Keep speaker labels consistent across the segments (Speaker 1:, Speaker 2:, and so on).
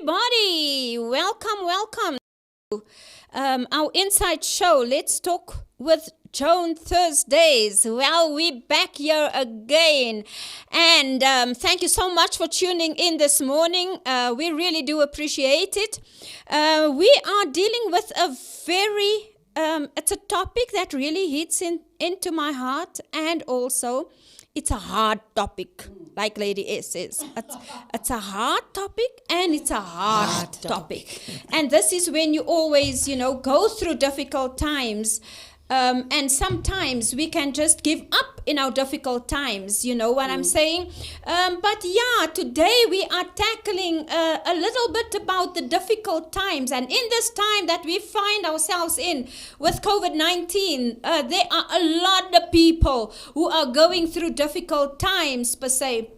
Speaker 1: everybody. Welcome to our Inside Show. Let's talk with Joan Thursdays. Well, we're back here again. And thank you so much for tuning in this morning. We really do appreciate it. We are dealing with a very, it's a topic that really hits into my heart, and also it's a hard topic, like Lady S says. It's a hard topic, and it's a hard topic. And this is when you always, go through difficult times. And sometimes we can just give up in our difficult times, you know what I'm saying? But yeah, today we are tackling a little bit about the difficult times. And in this time that we find ourselves in with COVID-19, there are a lot of people who are going through difficult times, per se.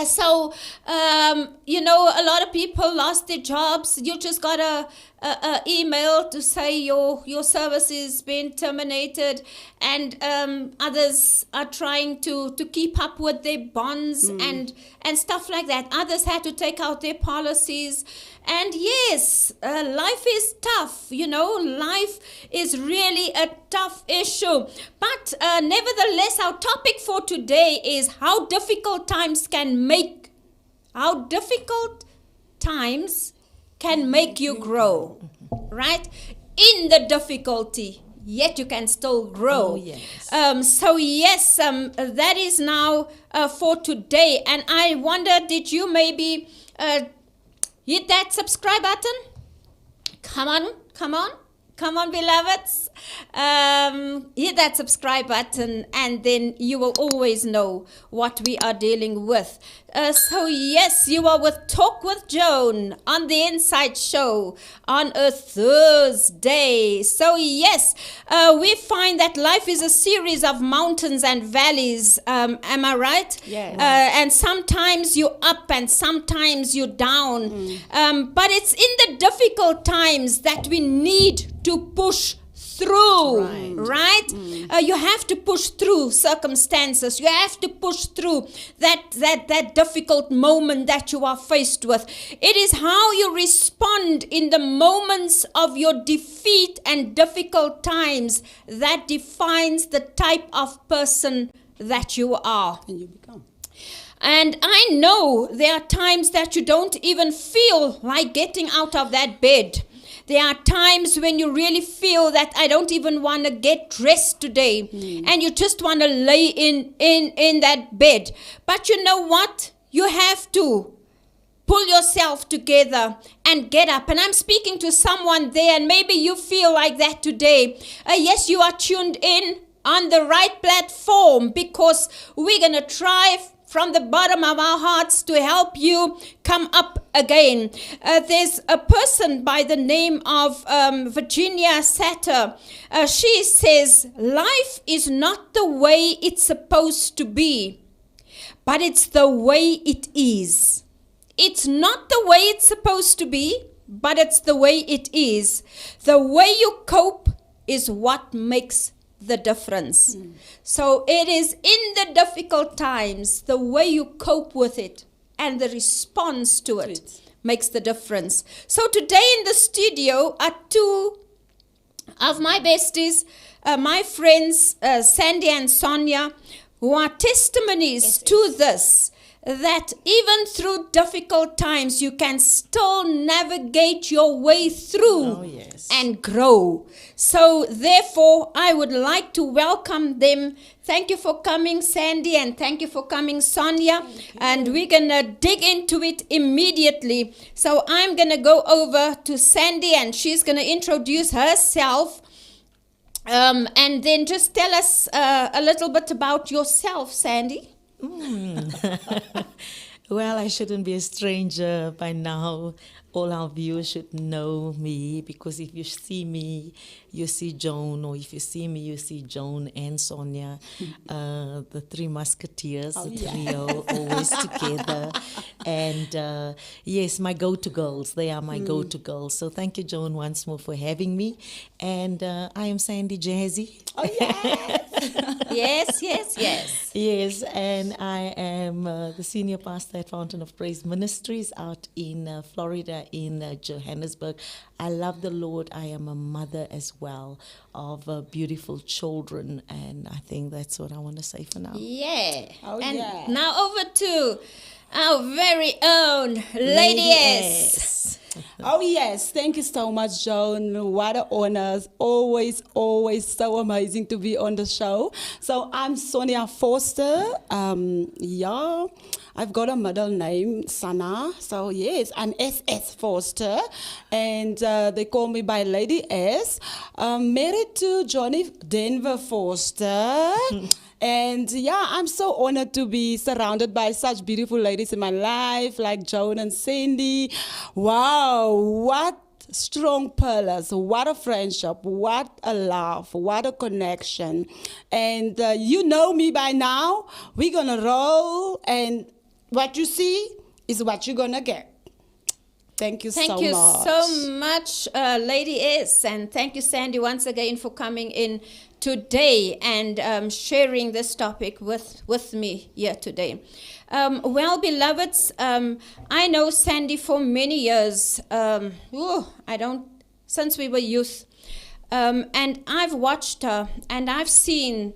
Speaker 1: So, a lot of people lost their jobs. You just got a email to say your service is being terminated, and others are trying to keep up with their bonds and stuff like that. Others had to take out their policies. And yes, life is tough, life is really a tough issue. But nevertheless, our topic for today is how difficult times can make you grow, right? In the difficulty, yet you can still grow.
Speaker 2: Oh, yes.
Speaker 1: That is now for today. And I wonder, did you maybe hit that subscribe button? Come on, beloveds. Hit that subscribe button, and then you will always know what we are dealing with. So yes, you are with Talk with Joan on the Inside Show on a Thursday. So yes, we find that life is a series of mountains and valleys. Am I right?
Speaker 2: Yes.
Speaker 1: And sometimes you're up and sometimes you're down. But it's in the difficult times that we need to push through, right? You have to push through circumstances. You have to push through that difficult moment that you are faced with. It is how you respond in the moments of your defeat and difficult times that defines the type of person that you are.
Speaker 2: And you become.
Speaker 1: And I know there are times that you don't even feel like getting out of that bed. There are times when you really feel that I don't even want to get dressed today. And you just want to lay in that bed. But you know what? You have to pull yourself together and get up. And I'm speaking to someone there, and maybe you feel like that today. Yes, you are tuned in on the right platform, because we're going to try from the bottom of our hearts to help you come up again. There's a person by the name of Virginia Satter. She says, life is not the way it's supposed to be, but it's the way it is. It's not the way it's supposed to be, but it's the way it is. The way you cope is what makes the difference. So it is in the difficult times, the way you cope with it and the response to it makes the difference. So today in the studio are two of my besties, my friends, Sandy and Sonia, who are testimonies to this, that even through difficult times, you can still navigate your way through and grow. So therefore, I would like to welcome them. Thank you for coming, Sandy, and thank you for coming, Sonia. And we're going to dig into it immediately. So I'm going to go over to Sandy, and she's going to introduce herself. And then just tell us a little bit about yourself, Sandy.
Speaker 2: Well, I shouldn't be a stranger by now. All our viewers should know me, because if you see me, you see Joan, or if you see me, you see Joan and Sonia, the three musketeers, the trio, always together. And yes, my go-to girls. They are my go-to girls. So thank you, Joan, once more for having me. And I am Sandy Jazzy.
Speaker 3: Oh, yes.
Speaker 1: Yes, yes, yes.
Speaker 2: Yes, and I am the senior pastor at Fountain of Praise Ministries out in Florida, in Johannesburg. I love the Lord. I am a mother as well of beautiful children, and I think that's what I want to say for now.
Speaker 1: Yeah.
Speaker 3: Oh,
Speaker 1: and
Speaker 3: yeah.
Speaker 1: now over to our very own Lady S.
Speaker 3: Oh, yes. Thank you so much, Joan. What an honor. Always, always so amazing to be on the show. So I'm Sonia Vorster. I've got a middle name, Sana. So, yes, I'm SS Vorster. And they call me by Lady S. Married to Johnny Denver Vorster. And yeah, I'm so honored to be surrounded by such beautiful ladies in my life, like Joan and Cindy. Wow, what strong pillars, what a friendship, what a love, what a connection. And you know me by now. We're going to roll, and what you see is what you're going to get. Thank you so much.
Speaker 1: Thank you so much, Lady S. And thank you, Sandy, once again for coming in today and sharing this topic with me here today. Well, beloveds, I know Sandy for many years. Since we were youth. And I've watched her and I've seen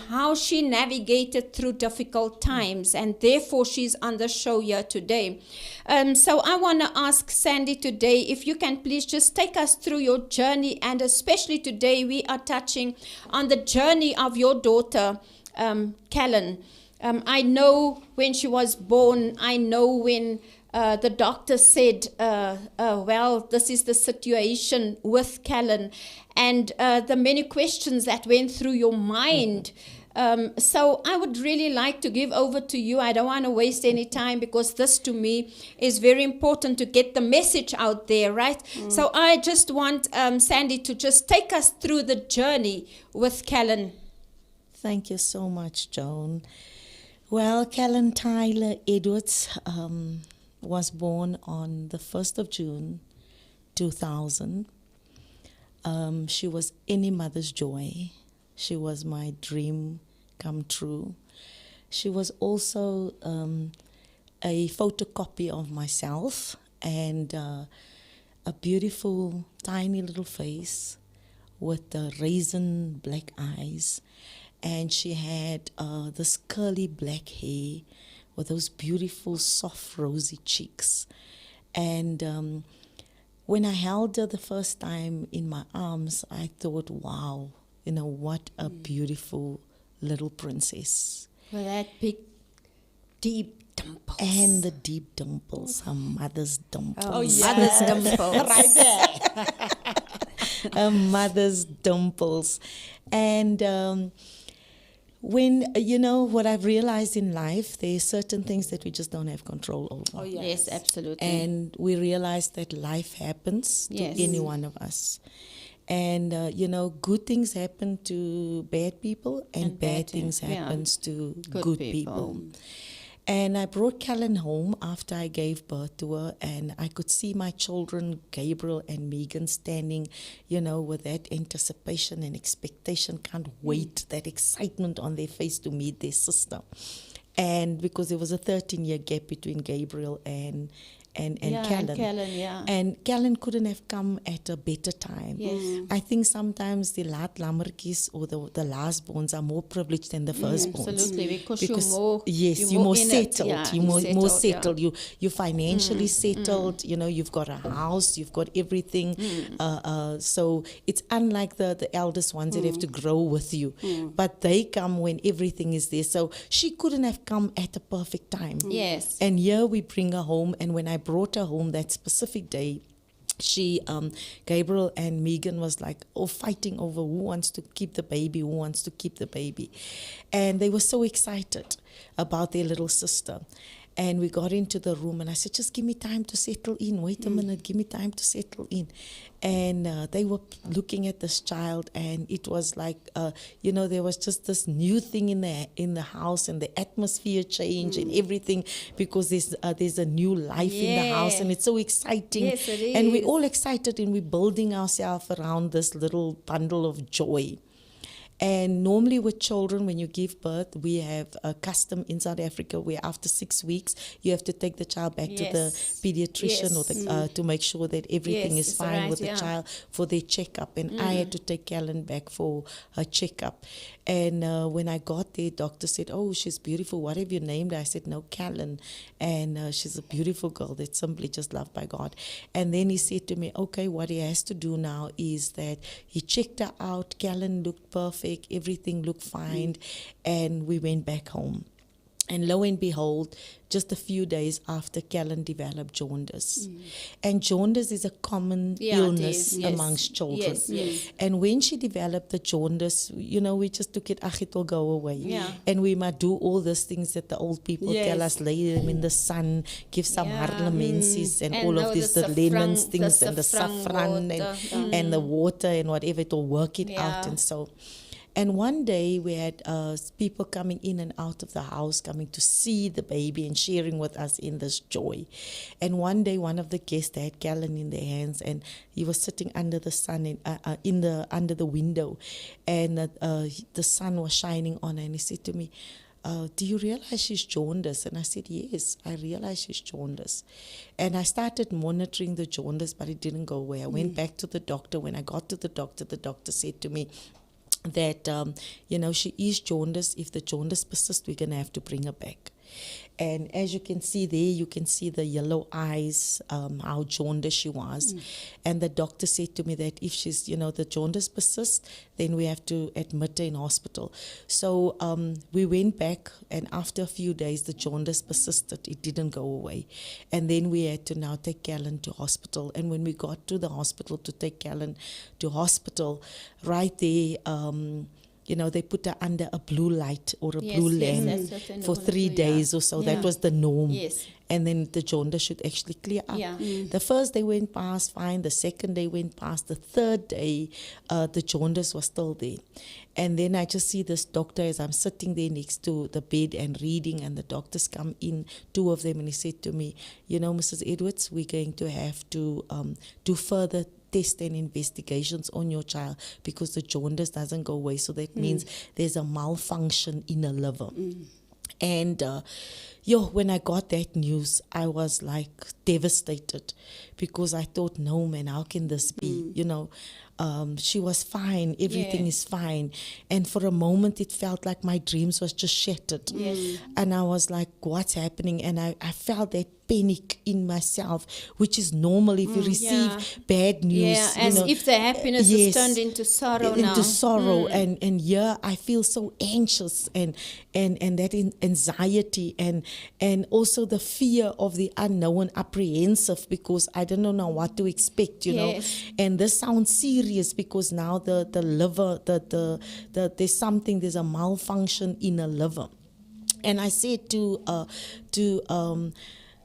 Speaker 1: how she navigated through difficult times, and therefore she's on the show here today. So I want to ask Sandy today if you can please just take us through your journey, and especially today we are touching on the journey of your daughter, Callan. I know when she was born, I know when the doctor said, well, this is the situation with Callan, and the many questions that went through your mind. So I would really like to give over to you. I don't want to waste any time, because this to me is very important to get the message out there, right? So I just want Sandy to just take us through the journey with Callan.
Speaker 2: Thank you so much, Joan. Well, Callan Tyler Edwards was born on the 1st of June, 2000. She was any mother's joy. She was my dream come true. She was also a photocopy of myself, and a beautiful, tiny little face with the raisin black eyes. And she had this curly black hair with those beautiful, soft, rosy cheeks. And when I held her the first time in my arms, I thought, wow, what a beautiful little princess.
Speaker 1: With that big, deep dimples.
Speaker 2: And the deep dimples, her mother's dimples.
Speaker 1: Oh, mother's dimples.
Speaker 3: Right there.
Speaker 2: Her mother's dimples. And when, what I've realized in life, there are certain things that we just don't have control over.
Speaker 3: Oh,
Speaker 1: Yes, absolutely.
Speaker 2: And we realize that life happens to
Speaker 1: Yes.
Speaker 2: any one of us. And, good things happen to bad people, and bad things happens to good people. And I brought Callan home after I gave birth to her, and I could see my children, Gabriel and Megan, standing, with that anticipation and expectation, can't wait, that excitement on their face to meet their sister. And because there was a 13-year gap between Gabriel and Callan. And Callan couldn't have come at a better time.
Speaker 1: Yes.
Speaker 2: I think sometimes the laat lammertjies or the last borns are more privileged than the first borns.
Speaker 1: Absolutely, because you're more
Speaker 2: settled.
Speaker 1: Yeah,
Speaker 2: you're more settled.
Speaker 1: Yeah.
Speaker 2: You're financially settled. You've got a house. You've got everything. So it's unlike the eldest ones that have to grow with you. But they come when everything is there. So she couldn't have come at a perfect time.
Speaker 1: Yes.
Speaker 2: And here we bring her home, and when I brought her home that specific day, Gabriel and Megan was like fighting over who wants to keep the baby, and they were so excited about their little sister. And we got into the room, and I said, just give me time to settle in. Wait a minute, give me time to settle in. And they were looking at this child, and it was like, there was just this new thing in the house, and the atmosphere change and everything, because there's a new life in the house, and it's so exciting.
Speaker 1: Yes, it is.
Speaker 2: And we're all excited, and we're building ourselves around this little bundle of joy. And normally with children, when you give birth, we have a custom in South Africa where after 6 weeks, you have to take the child back to the pediatrician or the, to make sure that everything is fine with the child for their checkup. And I had to take Callan back for her checkup. And when I got there, doctor said, "Oh, she's beautiful. What have you named her?" I said, "No, Callan." And she's a beautiful girl that's simply just loved by God. And then he said to me, "Okay, what he has to do now is that he checked her out. Callan looked perfect. Everything looked fine." And we went back home. And lo and behold, just a few days after, Callan developed jaundice. And jaundice is a common illness amongst children. And when she developed the jaundice, we just took it, it will go away. And we might do all those things that the old people tell us, lay them in the sun, give some harlemensis and all of this, the lemons things and the saffron and the water and whatever, it will work it out. And so... And one day we had people coming in and out of the house, coming to see the baby and sharing with us in this joy. And one day one of the guests had Callan in their hands, and he was sitting under the sun under the window, and the sun was shining on her, and he said to me, "Do you realize she's jaundice?" And I said, "Yes, I realize she's jaundice." And I started monitoring the jaundice, but it didn't go away. I went back to the doctor. When I got to the doctor said to me that, she is jaundice. If the jaundice persists, we're going to have to bring her back. And as you can see there, you can see the yellow eyes, how jaundiced she was. And the doctor said to me that if she's, the jaundice persists, then we have to admit her in hospital. So we went back, and after a few days, the jaundice persisted. It didn't go away. And then we had to now take Callan to hospital. And when we got to the hospital to take Callan to hospital, right there, they put her under a blue light or a blue lamp for 3 days or so. That was the norm. And then the jaundice should actually clear up. The first day went past fine. The second day went past. The third day, the jaundice was still there. And then I just see this doctor as I'm sitting there next to the bed and reading, and the doctors come in, 2 of them, and he said to me, "Mrs. Edwards, we're going to have to do further tests and investigations on your child because the jaundice doesn't go away. So that means there's a malfunction in her liver." And when I got that news, I was like devastated because I thought, no, man, how can this be? She was fine. Everything is fine. And for a moment, it felt like my dreams was just shattered. And I was like, what's happening? And I felt that panic in myself, which is normal if you receive bad news.
Speaker 1: As if the happiness is turned into sorrow now.
Speaker 2: Into sorrow. And I feel so anxious and that anxiety and also the fear of the unknown, apprehensive because I don't know what to expect, And this sounds serious because now the liver, there's a malfunction in a liver. And I said to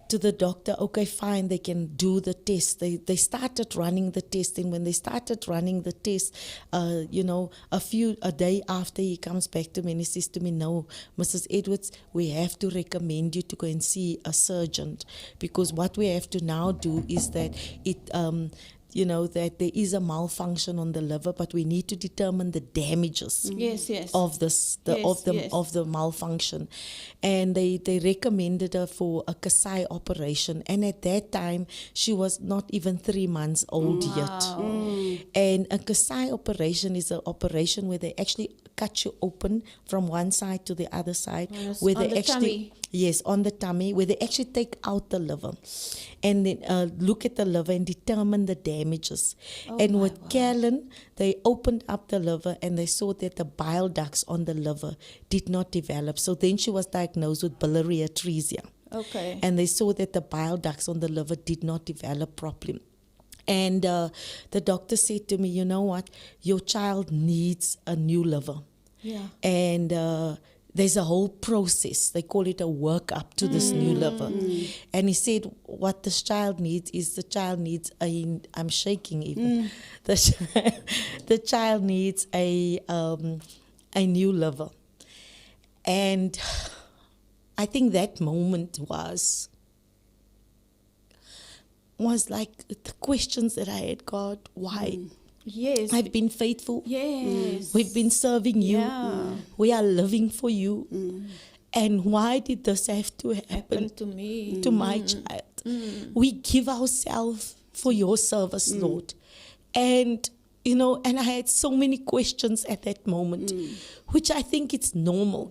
Speaker 2: the doctor, okay, fine, they can do the test. They started running the test, and when they started running the test, a day after, he comes back to me and he says to me, "No, Mrs. Edwards, we have to recommend you to go and see a surgeon because what we have to now do is that that there is a malfunction on the liver, but we need to determine the damages of the malfunction." And they recommended her for a Kasai operation. And at that time, she was not even 3 months old yet. And a Kasai operation is an operation where they actually cut you open from one side to the other side. Where they actually, yes, on the tummy, where they actually take out the liver and then look at the liver and determine the damages. And with Callan, they opened up the liver and they saw that the bile ducts on the liver did not develop. So then she was diagnosed with biliary atresia. And they saw that the bile ducts on the liver did not develop properly. And the doctor said to me, "You know what? Your child needs a new liver." And there's a whole process. They call it a workup to this new liver. And he said what this child needs is I'm shaking even. The child needs a new liver. And I think that moment was like the questions that I had, God, why?
Speaker 1: Yes.
Speaker 2: I've been faithful.
Speaker 1: Yes.
Speaker 2: We've been serving you.
Speaker 1: Yeah.
Speaker 2: We are living for you. And why did this have to happen
Speaker 1: Happened to me.
Speaker 2: to my child? We give ourselves for your service, Lord. And, and I had so many questions at that moment, which I think it's normal.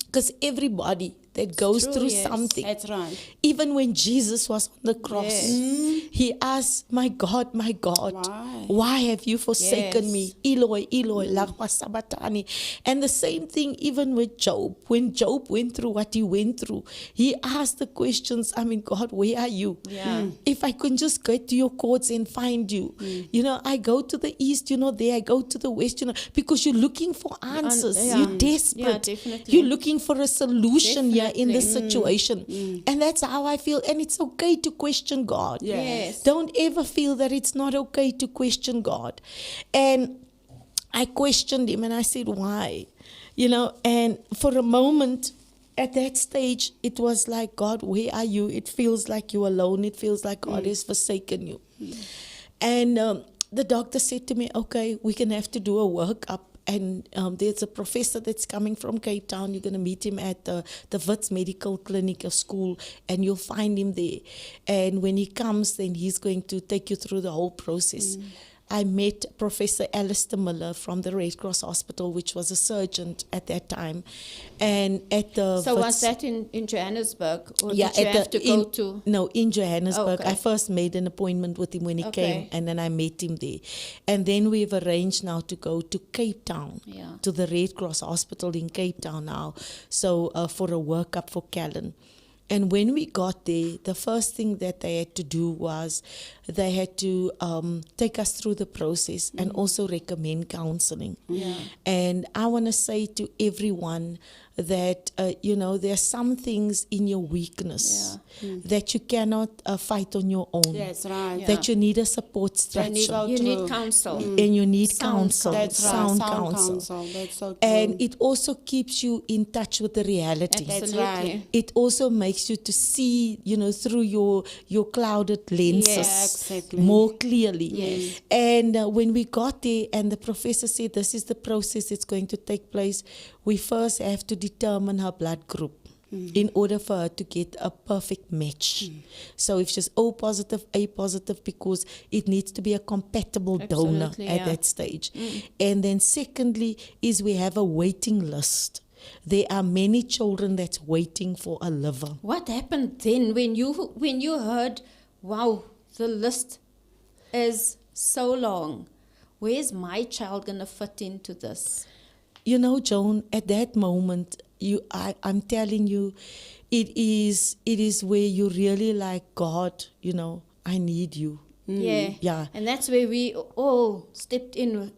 Speaker 2: Because everybody that goes
Speaker 1: true,
Speaker 2: through
Speaker 1: yes.
Speaker 2: something,
Speaker 3: That's right.
Speaker 2: even when Jesus was on the cross,
Speaker 1: Yes.
Speaker 2: he asked, my God, why have you forsaken
Speaker 1: Yes.
Speaker 2: me? Eloi, Eloi, lama sabachthani. And the same thing even with Job. When Job went through what he went through, he asked the questions, God, where are you?
Speaker 1: Yeah.
Speaker 2: If I can just go to your courts and find you. I go to the east, you're not there. I go to the west, because you're looking for answers.
Speaker 1: yeah.
Speaker 2: You're desperate.
Speaker 1: Yeah, definitely.
Speaker 2: You're looking for a solution here in this
Speaker 1: Definitely.
Speaker 2: situation. And that's how I feel. And it's okay to question God.
Speaker 1: Yes.
Speaker 2: Don't ever feel that it's not okay to question God. And I questioned him and I said, why? And for a moment at that stage, it was like, God, where are you? It feels like you're alone. It feels like God has forsaken you. And the doctor said to me, okay, we're going to have to do a workup. And there's a professor that's coming from Cape Town. You're going to meet him at the Wits Medical Clinic of school, and you'll find him there. And when he comes, then he's going to take you through the whole process. I met Professor Alistair Miller from the Red Cross Hospital, which was a surgeon at that time. And at the
Speaker 1: So
Speaker 2: Wits,
Speaker 1: was that in Johannesburg? Or
Speaker 2: yeah,
Speaker 1: did you have to go
Speaker 2: in,
Speaker 1: to?
Speaker 2: No, in Johannesburg.
Speaker 1: Okay.
Speaker 2: I first made an appointment with him when he
Speaker 1: Okay.
Speaker 2: came, and then I met him there. And then we've arranged now to go to Cape Town,
Speaker 1: Yeah.
Speaker 2: to the Red Cross Hospital in Cape Town now, so for a workup for Callan. And when we got there, the first thing that they had to do was they had to take us through the process and also recommend counseling.
Speaker 1: Yeah.
Speaker 2: And I want to say to everyone that, there are some things in your weakness that you cannot fight on your own.
Speaker 3: That's right.
Speaker 1: Yeah.
Speaker 2: That you need a support
Speaker 3: That
Speaker 2: structure.
Speaker 3: needs out
Speaker 1: You
Speaker 3: to-
Speaker 1: need counsel.
Speaker 2: And you need
Speaker 1: Sound
Speaker 2: counsel.
Speaker 3: That's right.
Speaker 2: Sound
Speaker 3: Sound
Speaker 2: counsel.
Speaker 3: That's so true.
Speaker 2: And it also keeps you in touch with the reality.
Speaker 3: That's
Speaker 1: Absolutely.
Speaker 3: right.
Speaker 2: It also makes you to see, through your clouded lenses
Speaker 1: Yes.
Speaker 3: Exactly.
Speaker 2: more clearly.
Speaker 1: Yes.
Speaker 2: And when we got there and the professor said, this is the process that's going to take place, we first have to determine her blood group in order for her to get a perfect match. So if she's O positive, A positive, because it needs to be a compatible donor
Speaker 1: Absolutely,
Speaker 2: at
Speaker 1: yeah.
Speaker 2: that stage. And then secondly is we have a waiting list. There are many children that's waiting for a liver.
Speaker 1: What happened then when you heard, wow, the list is so long? Where's my child gonna fit into this?
Speaker 2: Joan, at that moment, I'm telling you, it is where you really like, God, I need you.
Speaker 1: Yeah.
Speaker 2: Yeah.
Speaker 1: And that's where we all stepped in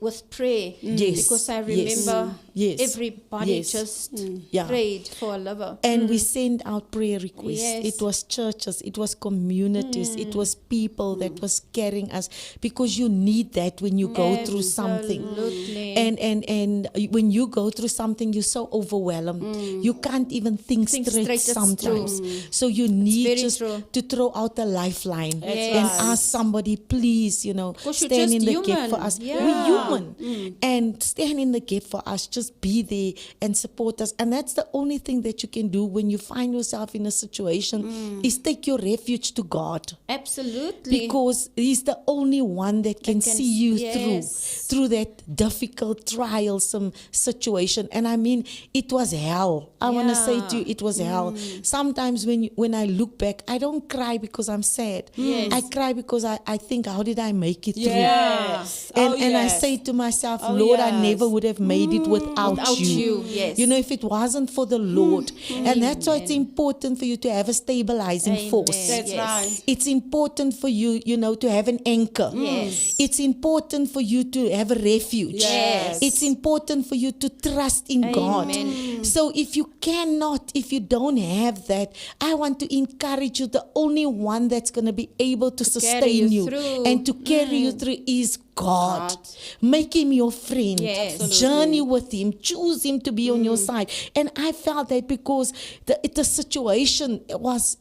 Speaker 1: with prayer.
Speaker 2: Yes,
Speaker 1: Because I
Speaker 2: yes,
Speaker 1: remember
Speaker 2: yes,
Speaker 1: everybody
Speaker 2: yes.
Speaker 1: just
Speaker 2: Yeah.
Speaker 1: prayed for a liver.
Speaker 2: And we send out prayer requests.
Speaker 1: Yes.
Speaker 2: It was churches, it was communities, it was people that was carrying us, because you need that when you go through something.
Speaker 1: Absolutely.
Speaker 2: And when you go through something, you're so overwhelmed. You can't even think straight
Speaker 1: straight, that's
Speaker 2: sometimes.
Speaker 1: true.
Speaker 2: So you need
Speaker 1: very
Speaker 2: just
Speaker 1: true.
Speaker 2: to throw out a lifeline
Speaker 1: Yes.
Speaker 2: and ask somebody, please,
Speaker 1: you're
Speaker 2: stand
Speaker 1: just
Speaker 2: in the gap
Speaker 1: human.
Speaker 2: for us.
Speaker 1: Yeah.
Speaker 2: We're human. And stand in the gap for us. Just be there and support us. And that's the only thing that you can do when you find yourself in a situation, is take your refuge to God.
Speaker 1: Absolutely.
Speaker 2: Because He's the only one that can see you
Speaker 1: yes.
Speaker 2: through that difficult, trialsome situation. And I mean, it was hell. I want to say to you, it was hell. Sometimes when I look back, I don't cry because I'm sad.
Speaker 1: Yes.
Speaker 2: I cry because I think, how did I make it through?
Speaker 3: Yes.
Speaker 2: And I
Speaker 3: yes.
Speaker 2: say to myself,
Speaker 3: Oh,
Speaker 2: Lord, I
Speaker 3: yes.
Speaker 2: never would have made it without you.
Speaker 1: Yes.
Speaker 2: If it wasn't for the Lord. And that's why it's important for you to have a stabilizing
Speaker 1: Amen.
Speaker 2: force.
Speaker 3: That's
Speaker 1: Yes.
Speaker 3: right.
Speaker 2: It's important for you, to have an anchor.
Speaker 1: Yes.
Speaker 2: It's important for you to have a refuge.
Speaker 3: Yes.
Speaker 2: It's important for you to trust in God.
Speaker 1: Amen.
Speaker 2: So if you don't have that, I want to encourage you, the only one that's going to be able to
Speaker 1: carry
Speaker 2: sustain
Speaker 1: you
Speaker 2: you
Speaker 1: through.
Speaker 2: and to carry you through is God.
Speaker 3: God.
Speaker 2: Make Him your friend.
Speaker 1: Yes. Absolutely.
Speaker 2: Journey with Him. Choose Him to be on your side. And I felt that because the situation was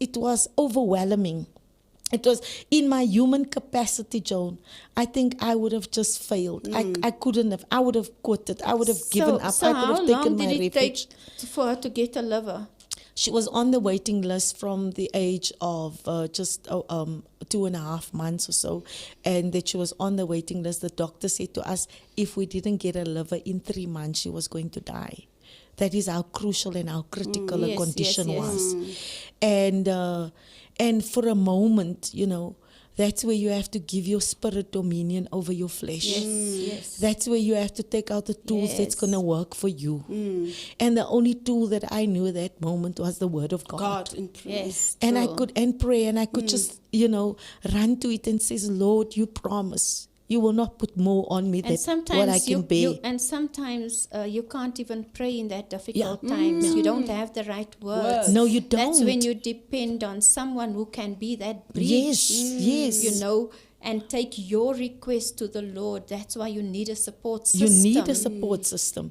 Speaker 2: overwhelming. It was in my human capacity, Joan. I think I would have just failed. I couldn't have. I would have quitted. I would have given up.
Speaker 1: So
Speaker 2: I could
Speaker 1: how
Speaker 2: have
Speaker 1: long
Speaker 2: taken
Speaker 1: did
Speaker 2: my
Speaker 1: it take
Speaker 2: refuge.
Speaker 1: for her to get a liver?
Speaker 2: She was on the waiting list from the age of just 2.5 months or so, and that she was on the waiting list. The doctor said to us, if we didn't get a liver in 3 months, she was going to die. That is how crucial and how critical her
Speaker 1: Yes,
Speaker 2: condition
Speaker 1: yes,
Speaker 2: was. And for a moment, you know, that's where you have to give your spirit dominion over your flesh.
Speaker 1: Yes.
Speaker 2: That's where you have to take out the tools that's
Speaker 1: Yes.
Speaker 2: going to work for you. And the only tool that I knew at that moment was the word of God.
Speaker 3: God in prayer.
Speaker 1: Yes.
Speaker 2: And I
Speaker 1: true.
Speaker 2: could pray, and I could just, you know, run to it and says, Lord, you promise you will not put more on me than what I can bear.
Speaker 1: Sometimes you can't even pray in that difficult times. You don't have the right words.
Speaker 2: No, you don't.
Speaker 1: That's when you depend on someone who can be that bridge.
Speaker 2: Yes.
Speaker 1: You know, and take your request to the Lord. That's why you need a support
Speaker 2: You
Speaker 1: system.
Speaker 2: need a support system.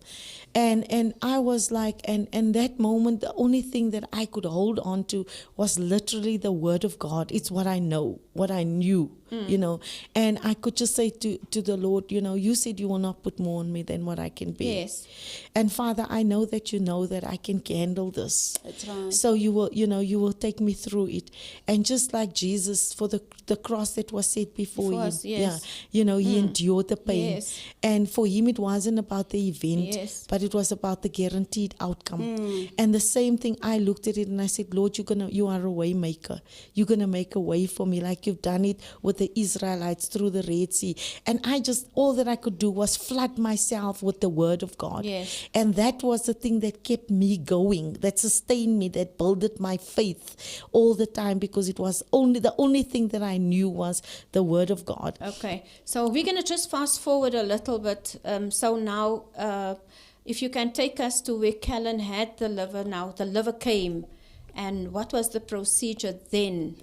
Speaker 2: And I was like, and that moment, the only thing that I could hold on to was literally the word of God. It's what I know, what I knew, you know. And I could just say to the Lord, you know, you said you will not put more on me than what I can bear.
Speaker 1: Yes.
Speaker 2: And Father, I know that I can handle this.
Speaker 3: That's right.
Speaker 2: So you will take me through it. And just like Jesus, for the cross that was set before him,
Speaker 1: us, yes.
Speaker 2: you know, he endured the pain.
Speaker 1: Yes.
Speaker 2: And for him, it wasn't about the event,
Speaker 1: Yes.
Speaker 2: but it was about the guaranteed outcome. And the same thing, I looked at it and I said, Lord, you are a way maker. You're gonna make a way for me, like you've done it with the Israelites through the Red Sea. And all that I could do was flood myself with the word of God.
Speaker 1: Yes.
Speaker 2: And that was the thing that kept me going, that sustained me, that builded my faith all the time, because it was the only thing that I knew was the word of God.
Speaker 1: Okay, so we're going to just fast forward a little bit. So now, if you can take us to where Callan had the liver now, the liver came, and what was the procedure then?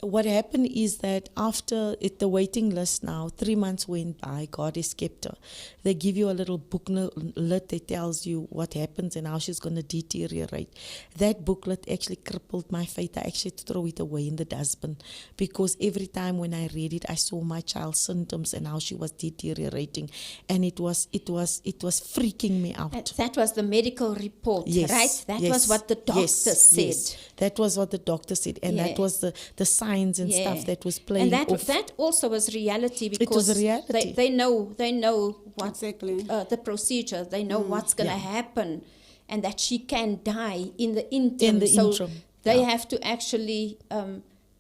Speaker 2: What happened is that after the waiting list now, 3 months went by, God has kept her. They give you a little booklet that tells you what happens and how she's going to deteriorate. That booklet actually crippled my faith. I actually threw it away in the dustbin, because every time when I read it, I saw my child's symptoms and how she was deteriorating, and it was freaking me out.
Speaker 1: That was the medical report,
Speaker 2: Yes,
Speaker 1: right? That
Speaker 2: yes,
Speaker 1: was what the doctor said.
Speaker 2: Yes. That was what the doctor said, and that was the signs and stuff that was playing
Speaker 1: and
Speaker 2: off.
Speaker 1: that also was reality, because
Speaker 2: was a reality.
Speaker 1: They know what
Speaker 3: Exactly.
Speaker 1: the procedure. They know what's going to happen, and that she can die in the interim. So they have to actually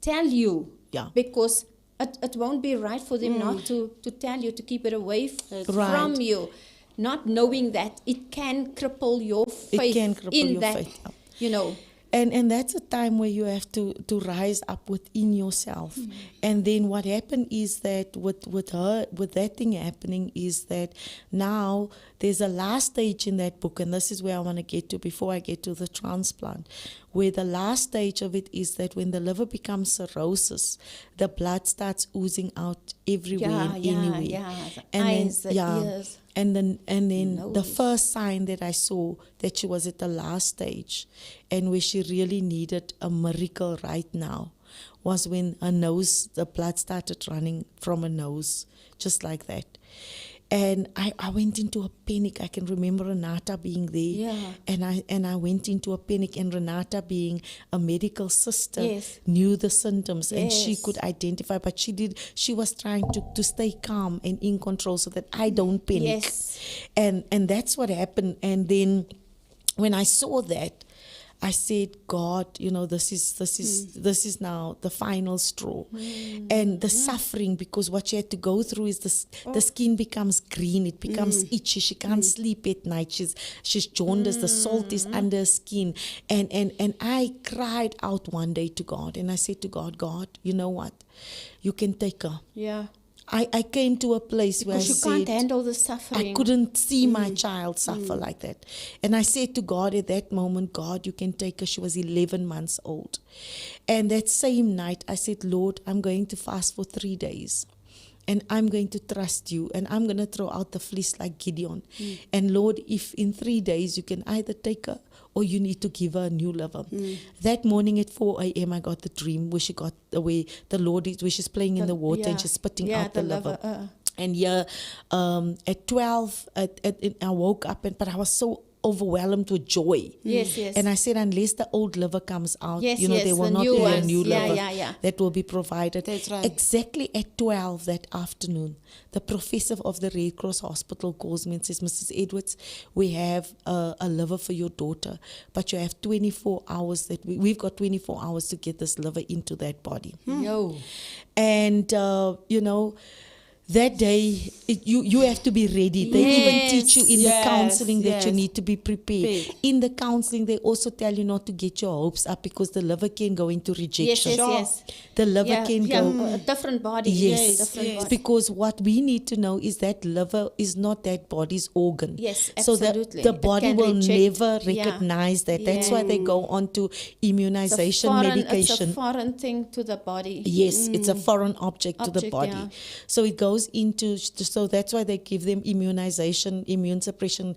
Speaker 1: tell you, because it won't be right for them not to tell you, to keep it away from you, not knowing that it can cripple your faith.
Speaker 2: It can cripple your faith.
Speaker 1: You know.
Speaker 2: And that's a time where you have to rise up within yourself. And then what happened is that with that thing happening is that now there's a last stage in that book, and this is where I want to get to before I get to the transplant, where the last stage of it is that when the liver becomes cirrhosis, the blood starts oozing out everywhere and anywhere.
Speaker 1: The eyes, the ears.
Speaker 2: And then the first sign that I saw that she was at the last stage, and where she really needed a miracle right now, was when her nose, the blood started running from her nose, just like that. And I went into a panic. I can remember Renata being there. And I went into a panic, and Renata, being a medical sister, knew the symptoms, and she could identify, but she was trying to stay calm and in control so that I don't panic. And that's what happened. And then when I saw that, I said, God, you know, this is now the final straw. And the suffering, because what she had to go through is the skin becomes green, it becomes itchy, she can't sleep at night, she's jaundiced, the salt is under her skin. And I cried out one day to God, and I said to God, you know what? You can take her. I came to a place where I said,
Speaker 1: you can't handle the suffering.
Speaker 2: I couldn't see my child suffer like that. And I said to God at that moment, God, you can take her. She was 11 months old. And that same night, I said, Lord, I'm going to fast for 3 days. and I'm going to trust you, and I'm going to throw out the fleece like Gideon. And Lord, if in 3 days you can either take her or you need to give her a new liver. That morning at 4 a.m. I got the dream where she got where the Lord is, where she's playing in the water and she's spitting out the liver. And at 12, I woke up, but I was so overwhelmed with joy.
Speaker 1: Yes, yes.
Speaker 2: And I said, unless the old liver comes out,
Speaker 1: Yes,
Speaker 2: there will
Speaker 1: the
Speaker 2: not
Speaker 1: new
Speaker 2: be a
Speaker 1: ones.
Speaker 2: new
Speaker 1: Yeah,
Speaker 2: liver
Speaker 1: yeah.
Speaker 2: that will be provided.
Speaker 3: That's right.
Speaker 2: Exactly at 12 that afternoon, the professor of the Red Cross Hospital calls me and says, Mrs. Edwards, we have a liver for your daughter, but you have 24 hours that we've got 24 hours to get this liver into that body.
Speaker 1: Yo.
Speaker 2: And, that day, you have to be ready. They even teach you in the counseling that you need to be prepared. In the counseling, they also tell you not to get your hopes up because the liver can go into rejection.
Speaker 1: Yes.
Speaker 2: The liver can go...
Speaker 1: a different body.
Speaker 2: Yes,
Speaker 1: Different body.
Speaker 2: because what we need to know is that liver is not that body's organ.
Speaker 1: Yes,
Speaker 2: so
Speaker 1: absolutely.
Speaker 2: the
Speaker 1: It
Speaker 2: body
Speaker 1: can
Speaker 2: will
Speaker 1: reject.
Speaker 2: never recognize that. That's why they go on to immunization medication.
Speaker 1: It's a foreign thing to the body.
Speaker 2: Yes, it's a foreign object to the
Speaker 1: Object,
Speaker 2: body.
Speaker 1: yeah.
Speaker 2: So it goes into, so that's why they give them immunization, immune suppression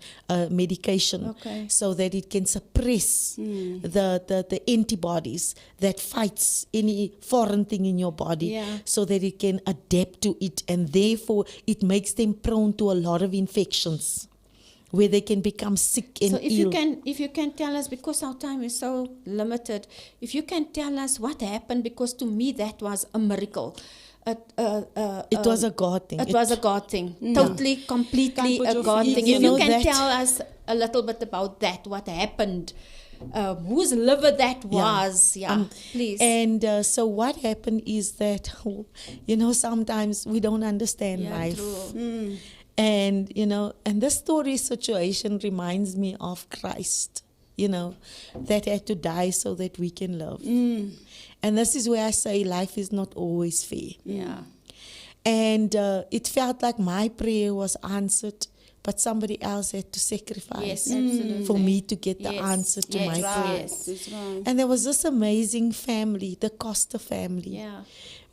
Speaker 2: medication, so that it can suppress the antibodies that fights any foreign thing in your body, so that it can adapt to it, and therefore it makes them prone to a lot of infections, where they can become sick and
Speaker 1: so
Speaker 2: ill.
Speaker 1: If you can tell us, because our time is so limited, if you can tell us what happened, because to me that was a miracle.
Speaker 2: It was a God thing.
Speaker 1: It was a God thing. Totally, completely
Speaker 3: Can't put
Speaker 1: a
Speaker 3: your
Speaker 1: God
Speaker 3: feet-
Speaker 1: thing.
Speaker 2: You
Speaker 1: If you
Speaker 2: know
Speaker 1: can
Speaker 2: that-
Speaker 1: tell us a little bit about that, what happened, whose liver that was, please.
Speaker 2: And so what happened is that, sometimes we don't understand life.
Speaker 1: True.
Speaker 2: And, and this story situation reminds me of Christ, that had to die so that we can live. And this is where I say life is not always fair.
Speaker 1: Yeah.
Speaker 2: And it felt like my prayer was answered, but somebody else had to sacrifice
Speaker 1: Yes, absolutely.
Speaker 2: for me to get the
Speaker 1: Yes,
Speaker 2: answer to
Speaker 1: yes,
Speaker 2: my prayer.
Speaker 1: yes.
Speaker 3: That's right.
Speaker 2: And there was this amazing family, the Costa family,
Speaker 1: Yeah.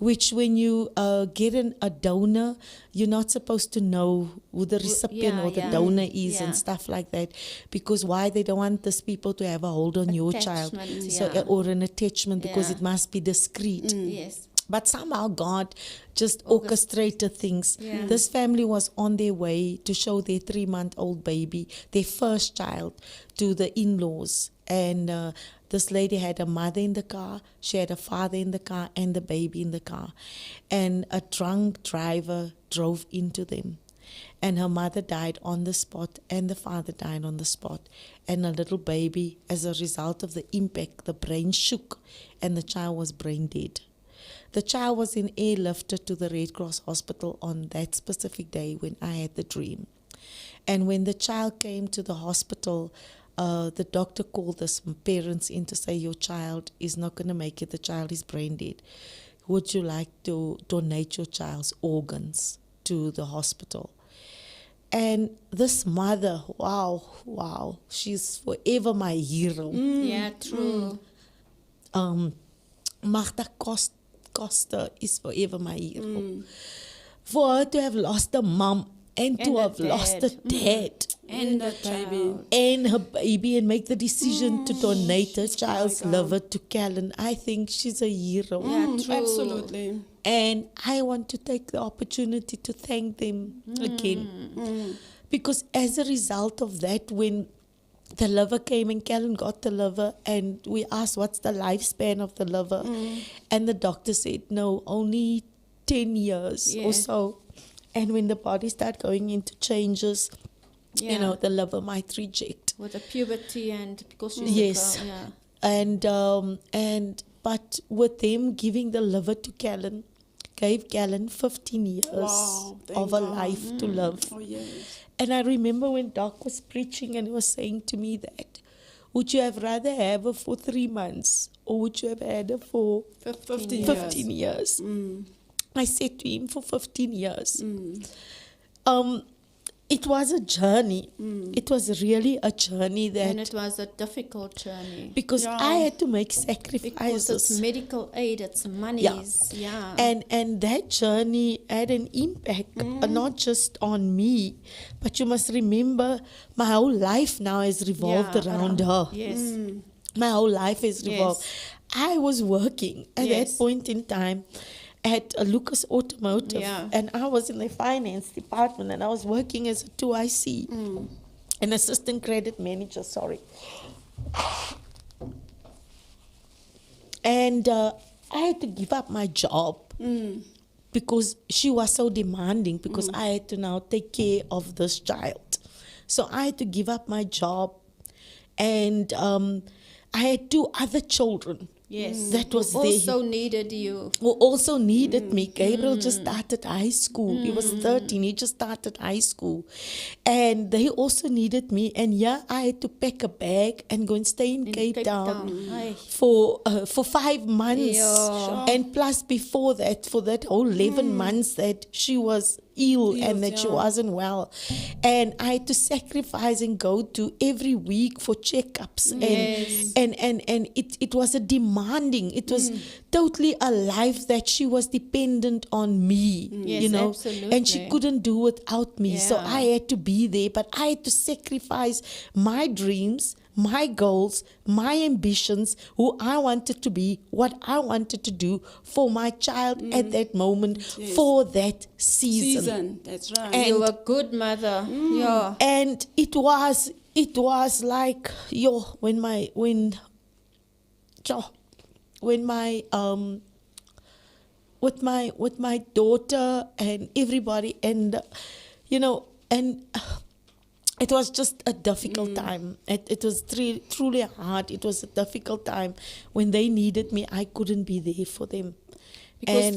Speaker 2: which when you get a donor, you're not supposed to know who the recipient or the donor is and stuff like that, because why? They don't want these people to have a hold on your child,
Speaker 1: Attachment,
Speaker 2: or an attachment, because
Speaker 1: Yeah.
Speaker 2: it must be discreet.
Speaker 1: Yes.
Speaker 2: But somehow God just orchestrated things.
Speaker 1: Yeah.
Speaker 2: This family was on their way to show their 3-month-old baby, their first child, to the in-laws. And this lady had a mother in the car, she had a father in the car, and the baby in the car. And a drunk driver drove into them. And her mother died on the spot, and the father died on the spot. And a little baby, as a result of the impact, the brain shook, and the child was brain dead. The child was in airlifted to the Red Cross Hospital on that specific day when I had the dream. And when the child came to the hospital, the doctor called us parents in to say, your child is not going to make it. The child is brain dead. Would you like to donate your child's organs to the hospital? And this mother, wow, she's forever my hero.
Speaker 1: Yeah, true.
Speaker 2: Magda Costa is forever my hero. For her to have lost a mom and to
Speaker 1: a
Speaker 2: have lost a dad
Speaker 1: And the
Speaker 3: baby.
Speaker 2: and her baby, and make the decision to donate her child's liver to Callan, I think she's a hero.
Speaker 1: Yeah, true.
Speaker 3: Absolutely.
Speaker 2: And I want to take the opportunity to thank them again. Because as a result of that, when the liver came and Callan got the liver, and we asked what's the lifespan of the liver, and the doctor said no, only 10 years or so. And when the body start going into changes, the liver might reject.
Speaker 1: With the puberty and because she's
Speaker 2: Yes.
Speaker 1: a girl,
Speaker 2: But with them giving the liver to Callan, gave Callan 15 years
Speaker 3: Wow, thank
Speaker 2: of a
Speaker 3: God.
Speaker 2: life to live.
Speaker 3: Oh, yes.
Speaker 2: And I remember when Doc was preaching and he was saying to me that, would you have rather have her for 3 months, or would you have had her for 15 years? I said to him, for 15 years. it was a journey. It was really a journey
Speaker 1: And
Speaker 2: that
Speaker 1: it was a difficult journey.
Speaker 2: because
Speaker 3: Yeah.
Speaker 2: I had to make
Speaker 1: Because
Speaker 2: sacrifices.
Speaker 1: it's medical aid, it's monies. Yeah.
Speaker 2: And that journey had an impact, not just on me, but you must remember my whole life now is revolved
Speaker 1: Yeah,
Speaker 2: around her.
Speaker 1: Yes.
Speaker 2: My whole life is revolved.
Speaker 1: Yes.
Speaker 2: I was working at
Speaker 1: Yes.
Speaker 2: that point in time at Lucas Automotive,
Speaker 1: Yeah.
Speaker 2: and I was in the finance department, and I was working as a 2IC, an assistant credit manager, sorry. And I had to give up my job because she was so demanding, because I had to now take care of this child. So I had to give up my job, and I had 2 other children.
Speaker 1: Yes.
Speaker 2: That was
Speaker 1: Who
Speaker 2: there.
Speaker 1: also needed you.
Speaker 2: Who also needed me. Gabriel just started high school. He was 13. He just started high school. And they also needed me. And yeah, I had to pack a bag and go and stay in Cape Town
Speaker 1: Aye.
Speaker 2: for 5 months.
Speaker 1: Yeah.
Speaker 2: And plus before that, for that whole 11 months that she was ill and that she wasn't well. And I had to sacrifice and go to every week for checkups.
Speaker 1: Yes.
Speaker 2: And it was a demanding, it was totally a life that she was dependent on me,
Speaker 1: Yes,
Speaker 2: you know,
Speaker 1: absolutely.
Speaker 2: and she couldn't do without me. So
Speaker 1: Yeah.
Speaker 2: I had to be there, but I had to sacrifice my dreams, my goals, my ambitions, who I wanted to be, what I wanted to do for my child at that moment,
Speaker 3: Yes.
Speaker 2: for that season.
Speaker 3: That's right.
Speaker 2: And-
Speaker 1: You were a good mother. Yeah.
Speaker 2: And it was like, when my with my daughter and everybody, and and it was just a difficult time. It was truly hard. It was a difficult time when they needed me. I couldn't be there for them.
Speaker 1: Because
Speaker 2: And-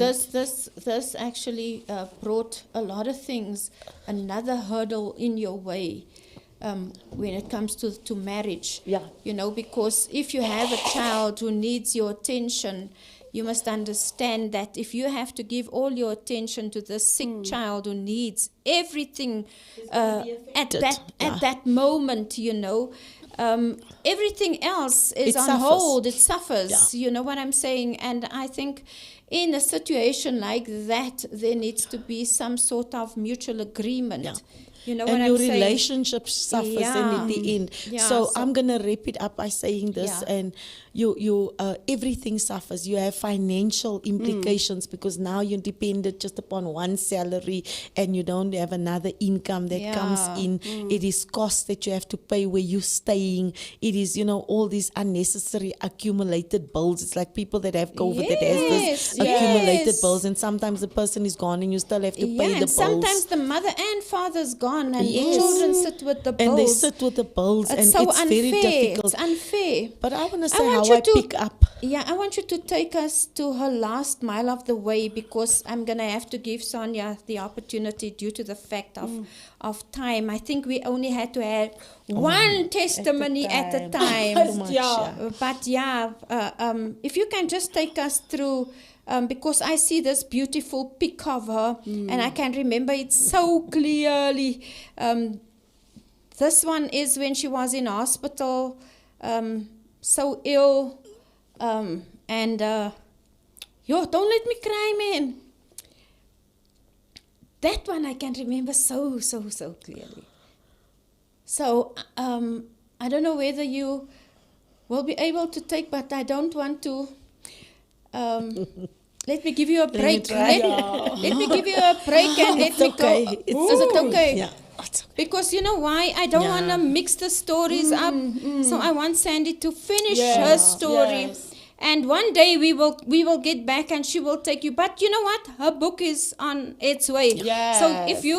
Speaker 1: this actually brought a lot of things, another hurdle in your way when it comes to marriage.
Speaker 2: Yeah.
Speaker 1: You know, because if you have a child who needs your attention, you must understand that if you have to give all your attention to the sick child who needs everything at
Speaker 2: affected.
Speaker 1: at that moment, you know, everything else is
Speaker 2: It
Speaker 1: on
Speaker 2: suffers.
Speaker 1: hold. It suffers.
Speaker 2: Yeah.
Speaker 1: You know what I'm saying? And I think in a situation like that, there needs to be some sort of mutual agreement.
Speaker 2: Yeah.
Speaker 1: You know
Speaker 2: And
Speaker 1: what
Speaker 2: your
Speaker 1: I'm saying?
Speaker 2: relationship suffers
Speaker 1: Yeah.
Speaker 2: at the end.
Speaker 1: Yeah,
Speaker 2: so
Speaker 1: so-
Speaker 2: I'm gonna wrap it up by saying this,
Speaker 1: Yeah.
Speaker 2: and you everything suffers. You have financial implications because now you're dependent just upon one salary, and you don't have another income that comes
Speaker 1: Yeah.
Speaker 2: in. It is costs that you have to pay where you're staying. It is all these unnecessary accumulated bills. It's like people that have COVID that has this
Speaker 1: Yes,
Speaker 2: accumulated
Speaker 1: yes.
Speaker 2: bills, and sometimes the person is gone and you still have to pay the
Speaker 1: and
Speaker 2: bills.
Speaker 1: sometimes the mother and father's gone, and
Speaker 2: Yes.
Speaker 1: children sit with the bills.
Speaker 2: And they sit with the bills,
Speaker 1: It's
Speaker 2: and
Speaker 1: so
Speaker 2: it's
Speaker 1: unfair.
Speaker 2: very difficult.
Speaker 1: It's unfair.
Speaker 2: But I want to
Speaker 1: I
Speaker 2: say
Speaker 1: want
Speaker 2: how
Speaker 1: you
Speaker 2: I
Speaker 1: to-
Speaker 2: pick up.
Speaker 1: Yeah, I want you to take us to her last mile of the way, because I'm going to have to give Sonia the opportunity due to the fact of time. I think we only had to have one testimony at a time.
Speaker 2: Too much,
Speaker 3: Yeah.
Speaker 1: But yeah, if you can just take us through, because I see this beautiful pic of her, and I can remember it so clearly. This one is when she was in hospital, so ill, and don't let me cry, man. That one I can remember so clearly. So I don't know whether you will be able to take, but I don't want to. Let me give you a break.
Speaker 2: try.
Speaker 1: Let me give you a break and let
Speaker 2: It's
Speaker 1: me
Speaker 2: okay.
Speaker 1: go.
Speaker 2: It's
Speaker 1: Is it okay?
Speaker 2: Yeah. It's okay.
Speaker 1: Because you know why? I don't
Speaker 2: Yeah.
Speaker 1: want to mix the stories up. So I want Sandy to finish her
Speaker 3: Yes,
Speaker 1: story.
Speaker 3: yes.
Speaker 1: And one day we will get back and she will take you. But you know what? Her book is on its way.
Speaker 3: Yes.
Speaker 1: So if you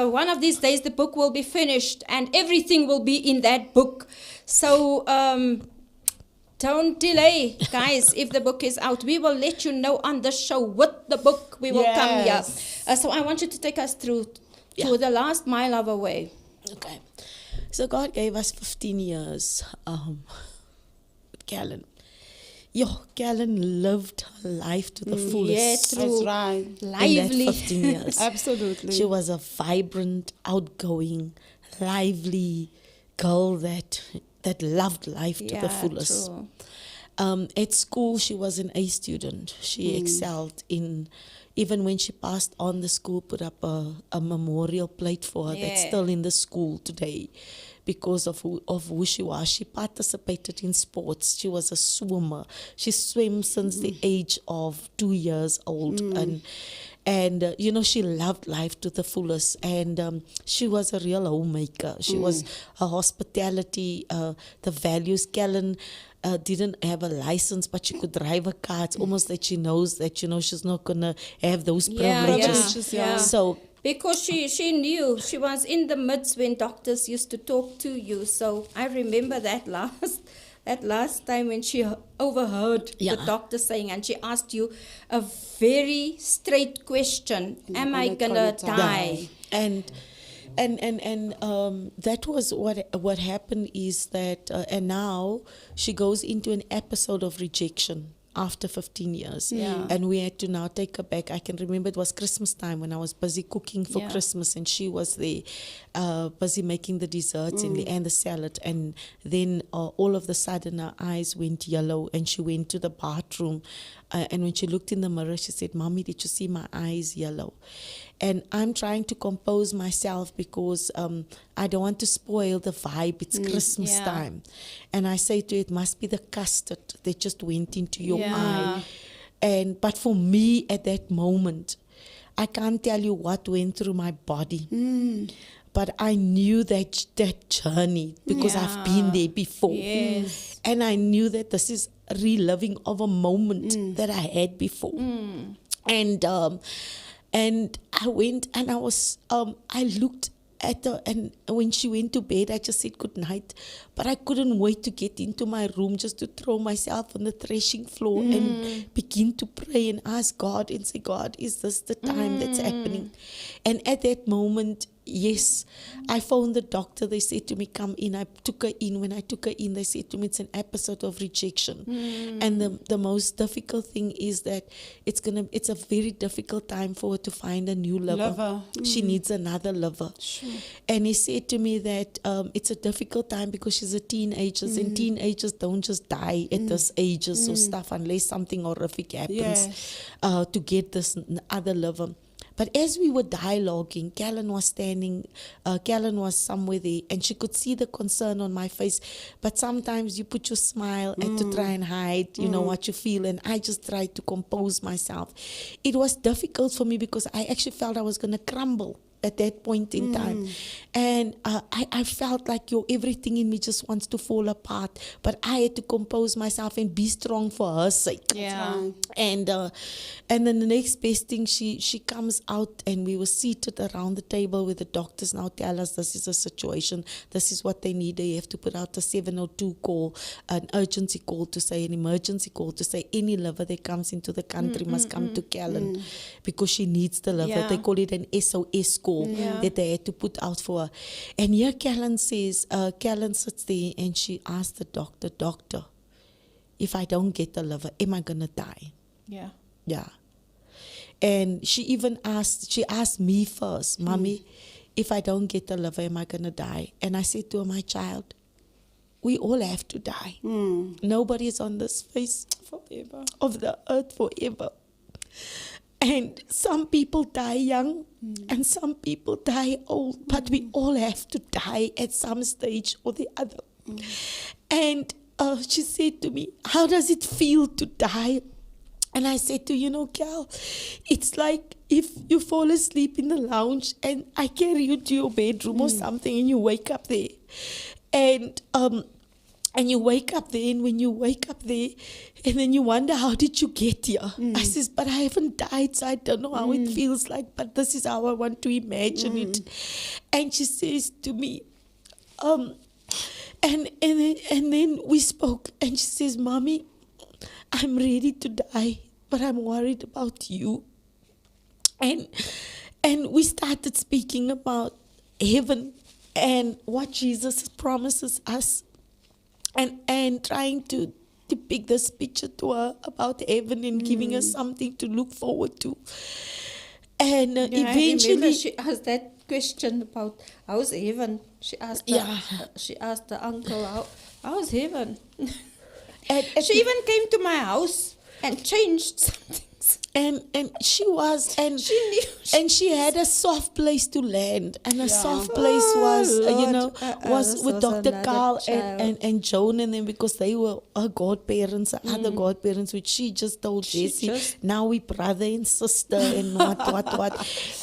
Speaker 1: one of these days the book will be finished and everything will be in that book. So don't delay, guys. If the book is out, we will let you know on the show with the book. We will come here.
Speaker 3: Yes.
Speaker 1: So I want you to take us through
Speaker 2: Yeah.
Speaker 1: to the last mile of a way.
Speaker 2: Okay. So God gave us 15 years with Callan. Callan lived her life to the fullest.
Speaker 1: Yeah, true.
Speaker 3: That's right.
Speaker 1: Lively.
Speaker 2: In that 15 years.
Speaker 3: Absolutely.
Speaker 2: She was a vibrant, outgoing, lively girl that loved life to the fullest.
Speaker 1: True.
Speaker 2: At school, she was an A student. She excelled in, even when she passed on, the school put up a memorial plate for her that's
Speaker 1: Yeah.
Speaker 2: still in the school today because of who she was. She participated in sports. She was a swimmer. She swam since the age of 2 years old. And she loved life to the fullest. And she was a real homemaker. She was her hospitality, the values. Callan didn't have a license, but she could drive a car. It's almost that she knows that, she's not going to have those privileges.
Speaker 1: Yeah.
Speaker 2: So,
Speaker 1: Because she knew, she was in the midst when doctors used to talk to you. So I remember that last time when she overheard the doctor saying, and she asked you a very straight question, am I gonna die?
Speaker 2: And that was what happened is that, and now she goes into an episode of rejection after 15 years.
Speaker 1: Yeah.
Speaker 2: And we had to now take her back. I can remember it was Christmas time when I was busy cooking for Christmas, and she was there busy making the desserts and the salad. And then all of a sudden her eyes went yellow and she went to the bathroom. And when she looked in the mirror, she said, "Mommy, did you see my eyes yellow?" And I'm trying to compose myself because I don't want to spoil the vibe. It's Christmas time. And I say to her, it must be the custard that just went into your eye. But for me at that moment, I can't tell you what went through my body. But I knew that journey because I've been there before.
Speaker 1: Yes.
Speaker 2: And I knew that this is a reliving of a moment that I had before. And I went and I looked at her, and when she went to bed, I just said good night. But I couldn't wait to get into my room just to throw myself on the threshing floor and begin to pray and ask God and say, God, is this the time that's happening? And at that moment, yes, I phoned the doctor. They said to me, come in. I took her in. When I took her in, they said to me, it's an episode of rejection. And the most difficult thing is that it's a very difficult time for her to find a new lover. She needs another lover.
Speaker 3: Sure.
Speaker 2: And he said to me that it's a difficult time because she's a teenager, and teenagers don't just die at this ages or stuff unless something horrific happens to get this other lover. But as we were dialoguing, Callan was somewhere there, and she could see the concern on my face. But sometimes you put your smile and to try and hide, what you feel. And I just tried to compose myself. It was difficult for me because I actually felt I was going to crumble at that point in time. And I felt like everything in me just wants to fall apart. But I had to compose myself and be strong for her sake.
Speaker 1: Yeah.
Speaker 2: And then the next best thing, she comes out, and we were seated around the table where the doctors now tell us this is a situation, this is what they need. They have to put out a 702 call, an urgency call to say, an emergency call to say any lover that comes into the country must come to Callan because she needs the lover.
Speaker 1: Yeah.
Speaker 2: They call it an SOS call that they had to put out for her. And here Callan says, Callan sits there and she asks the doctor, if I don't get the lover, am I going to die?
Speaker 1: Yeah.
Speaker 2: Yeah. And she asked me first, Mommy, if I don't get the lover, am I going to die? And I said to her, my child, we all have to die. Nobody is on this face
Speaker 3: Forever.
Speaker 2: of the earth forever. And some people die young and some people die old, but we all have to die at some stage or the other. And she said to me, how does it feel to die? And I said to her, Cal, it's like if you fall asleep in the lounge and I carry you to your bedroom or something and you wake up there. And you wake up there, and when you wake up there, and then you wonder, how did you get here? I says, but I haven't died, so I don't know how it feels like, but this is how I want to imagine it. And she says to me, and then we spoke, and she says, Mommy, I'm ready to die, but I'm worried about you. And we started speaking about heaven and what Jesus promises us. And trying to to pick this picture to her about heaven and giving her something to look forward to. And
Speaker 1: Yeah, I remember
Speaker 2: eventually,
Speaker 1: she asked that question about how's heaven. She asked the uncle how's heaven.
Speaker 2: and
Speaker 1: She even came to my house and changed something.
Speaker 2: and she was, and
Speaker 1: She knew.
Speaker 2: and she had a soft place to land, and a soft
Speaker 1: Oh,
Speaker 2: place was
Speaker 1: Lord.
Speaker 2: was
Speaker 1: This
Speaker 2: with
Speaker 1: was
Speaker 2: Dr.
Speaker 1: another
Speaker 2: Carl
Speaker 1: child.
Speaker 2: and Joan and them, because they were her godparents, her other godparents, which she just told
Speaker 1: She
Speaker 2: Jessie,
Speaker 1: just-
Speaker 2: now we brother and sister and what.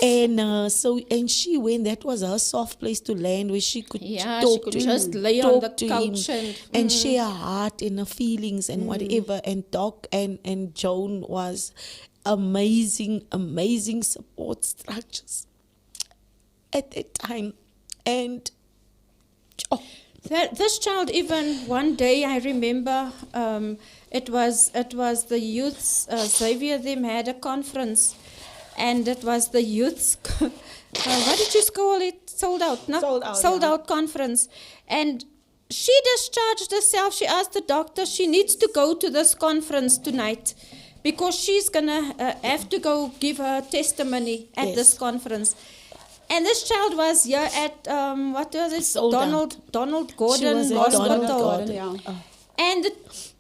Speaker 2: And so, and she went, that was her soft place to land, where she could
Speaker 1: Yeah,
Speaker 2: talk
Speaker 1: she could
Speaker 2: to
Speaker 1: just
Speaker 2: him,
Speaker 1: lay on
Speaker 2: talk
Speaker 1: the
Speaker 2: to
Speaker 1: couch
Speaker 2: him,
Speaker 1: and
Speaker 2: share her heart and her feelings and whatever. And Doc and Joan was amazing support structures at that time. And
Speaker 1: this child, even one day, I remember it was the youths. Xavier them had a conference, and it was the youths. What did you call it? Sold out, no?
Speaker 3: Sold out, yeah.
Speaker 1: Conference, and she discharged herself. She asked the doctor she needs to go to this conference tonight, because she's gonna have to go give her testimony at
Speaker 2: Yes.
Speaker 1: this conference. And this child was here at what was it?
Speaker 2: Sold out.
Speaker 1: Donald
Speaker 2: She
Speaker 1: Gordon
Speaker 2: was at
Speaker 1: Hospital.
Speaker 2: Donald Gordon.
Speaker 3: Yeah.
Speaker 1: And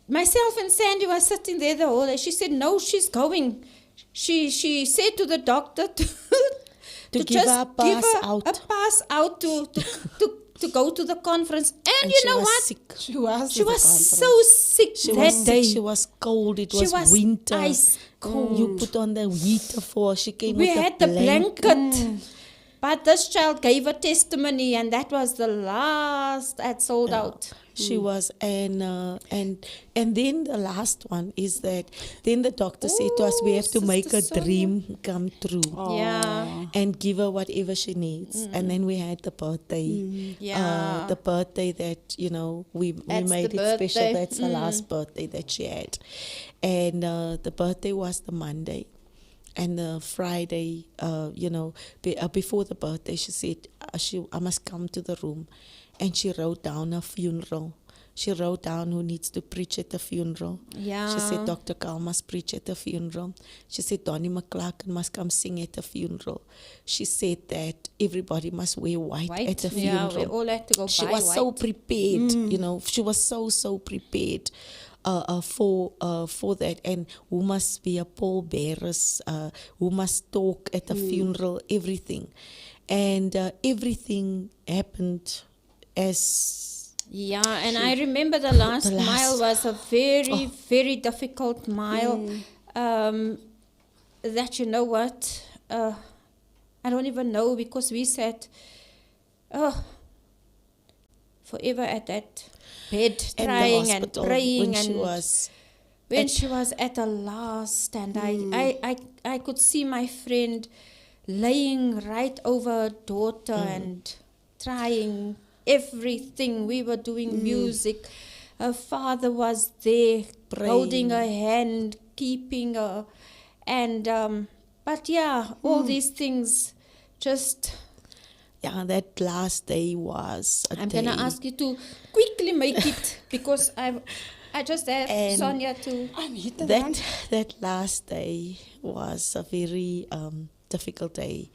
Speaker 1: myself and Sandy were sitting there the whole day. She said, no, she's going. She said to the doctor to
Speaker 2: give her a pass out.
Speaker 1: a pass out to go to the conference. And you
Speaker 2: she
Speaker 1: know
Speaker 2: was
Speaker 1: what?
Speaker 2: sick.
Speaker 3: She was.
Speaker 1: She
Speaker 3: at the
Speaker 1: was
Speaker 3: conference.
Speaker 1: so sick
Speaker 2: She
Speaker 1: that
Speaker 2: was
Speaker 1: day.
Speaker 2: sick. She was cold. It
Speaker 1: She
Speaker 2: was,
Speaker 1: was
Speaker 2: winter.
Speaker 1: ice cold.
Speaker 2: You put on the heater for her. She came
Speaker 1: We
Speaker 2: with
Speaker 1: had
Speaker 2: a
Speaker 1: the blanket. But this child gave a testimony, and that was the last that sold out.
Speaker 2: She was, and then the last one is that then the doctor said to us, we have to make a
Speaker 1: Sister Sonia.
Speaker 2: dream come true.
Speaker 1: Yeah.
Speaker 2: And give her whatever she needs. And then we had the birthday.
Speaker 1: Yeah.
Speaker 2: The birthday that, we
Speaker 1: That's
Speaker 2: made
Speaker 1: the
Speaker 2: it special.
Speaker 1: birthday.
Speaker 2: That's the last birthday that she had. And the birthday was the Monday. And the Friday, before the birthday, she said, I must come to the room. And she wrote down her funeral. She wrote down who needs to preach at the funeral.
Speaker 1: Yeah.
Speaker 2: She said Dr. Carl must preach at the funeral. She said Donnie McClarkin must come sing at the funeral. She said that everybody must wear white at the
Speaker 1: Yeah,
Speaker 2: funeral.
Speaker 1: we all had to go
Speaker 2: She
Speaker 1: buy
Speaker 2: was
Speaker 1: white.
Speaker 2: so prepared, she was so prepared for that. And who must be a pallbearers, who must talk at the funeral, everything. And everything happened as...
Speaker 1: Yeah, and I remember the last
Speaker 2: The last-
Speaker 1: mile was a very, very difficult mile. That, you know what, I don't even know, because we sat forever at that bed,
Speaker 2: in the
Speaker 1: trying and
Speaker 2: hospital
Speaker 1: praying.
Speaker 2: when
Speaker 1: And
Speaker 2: she was...
Speaker 1: when she was at the last, and I could see my friend laying right over her daughter and trying everything. We were doing music. Her father was there, holding her hand, keeping her. And, but yeah, all these things just...
Speaker 2: Yeah, that last day was a
Speaker 1: I'm
Speaker 2: day.
Speaker 1: going to ask you to quickly make it, because I just have
Speaker 2: And
Speaker 1: Sonia to...
Speaker 3: I'm hit and run.
Speaker 2: That last day was a very difficult day.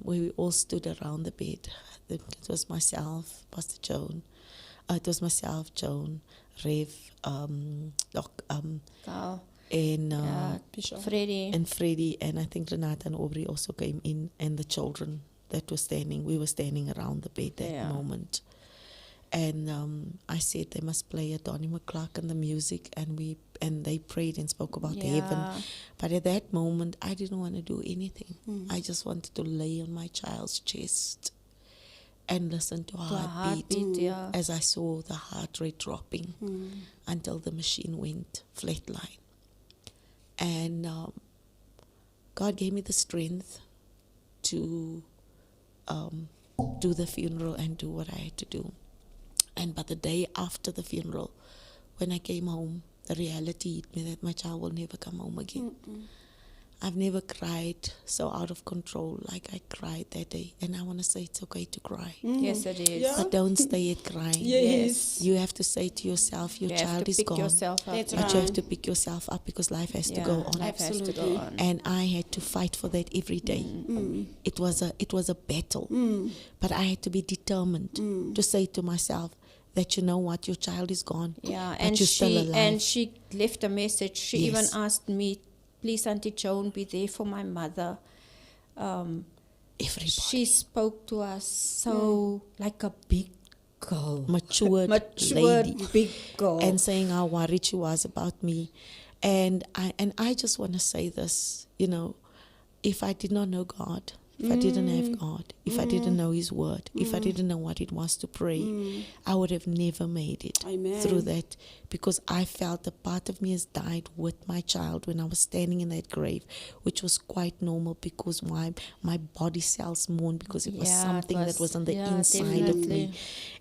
Speaker 2: We all stood around the bed. It was myself, Pastor Joan. It was myself, Joan, Rev, Doc,
Speaker 1: Carl,
Speaker 2: and
Speaker 1: Freddie.
Speaker 2: and Freddie, and I think Renata and Aubrey also came in, and the children that were standing. We were standing around the bed that moment. And I said they must play a Donnie McClarkin the music, and they prayed and spoke about heaven. But at that moment, I didn't want to do anything. I just wanted to lay on my child's chest and listen to her heartbeat as I saw the heart rate dropping until the machine went flatline. And God gave me the strength to do the funeral and do what I had to do. And but the day after the funeral, when I came home, the reality hit me that my child will never come home again. I've never cried so out of control like I cried that day. And I want to say it's okay to cry.
Speaker 1: Yes, it is.
Speaker 3: Yeah.
Speaker 2: But don't stay at crying.
Speaker 3: Yes.
Speaker 2: You have to say to yourself, your
Speaker 1: You have
Speaker 2: child
Speaker 1: to
Speaker 2: is
Speaker 1: pick
Speaker 2: gone.
Speaker 1: yourself up.
Speaker 3: That's
Speaker 2: But
Speaker 3: right.
Speaker 2: you have to pick yourself up because life has to go on.
Speaker 1: Life has to
Speaker 3: Absolutely.
Speaker 1: go on.
Speaker 2: And I had to fight for that every day. It was a battle. But I had to be determined to say to myself that, you know what, your child is gone.
Speaker 1: Yeah,
Speaker 2: but you're still alive.
Speaker 1: and she left a message. She
Speaker 2: Yes.
Speaker 1: even asked me, please, Auntie Joan, be there for my mother.
Speaker 2: Everybody.
Speaker 1: She spoke to us so like a big girl.
Speaker 2: Matured
Speaker 1: Matured
Speaker 2: lady.
Speaker 1: big girl.
Speaker 2: And saying how worried she was about me. And I just want to say this, you know, if I did not know God, if I didn't have God, if I didn't know His Word, if I didn't know what it was to pray, I would have never made it
Speaker 3: Amen.
Speaker 2: through that, because I felt a part of me has died with my child when I was standing in that grave, which was quite normal because my body cells mourned because it was
Speaker 1: Yeah, it
Speaker 2: something
Speaker 1: was-
Speaker 2: that was on the
Speaker 1: yeah,
Speaker 2: inside of
Speaker 1: definitely.
Speaker 2: me.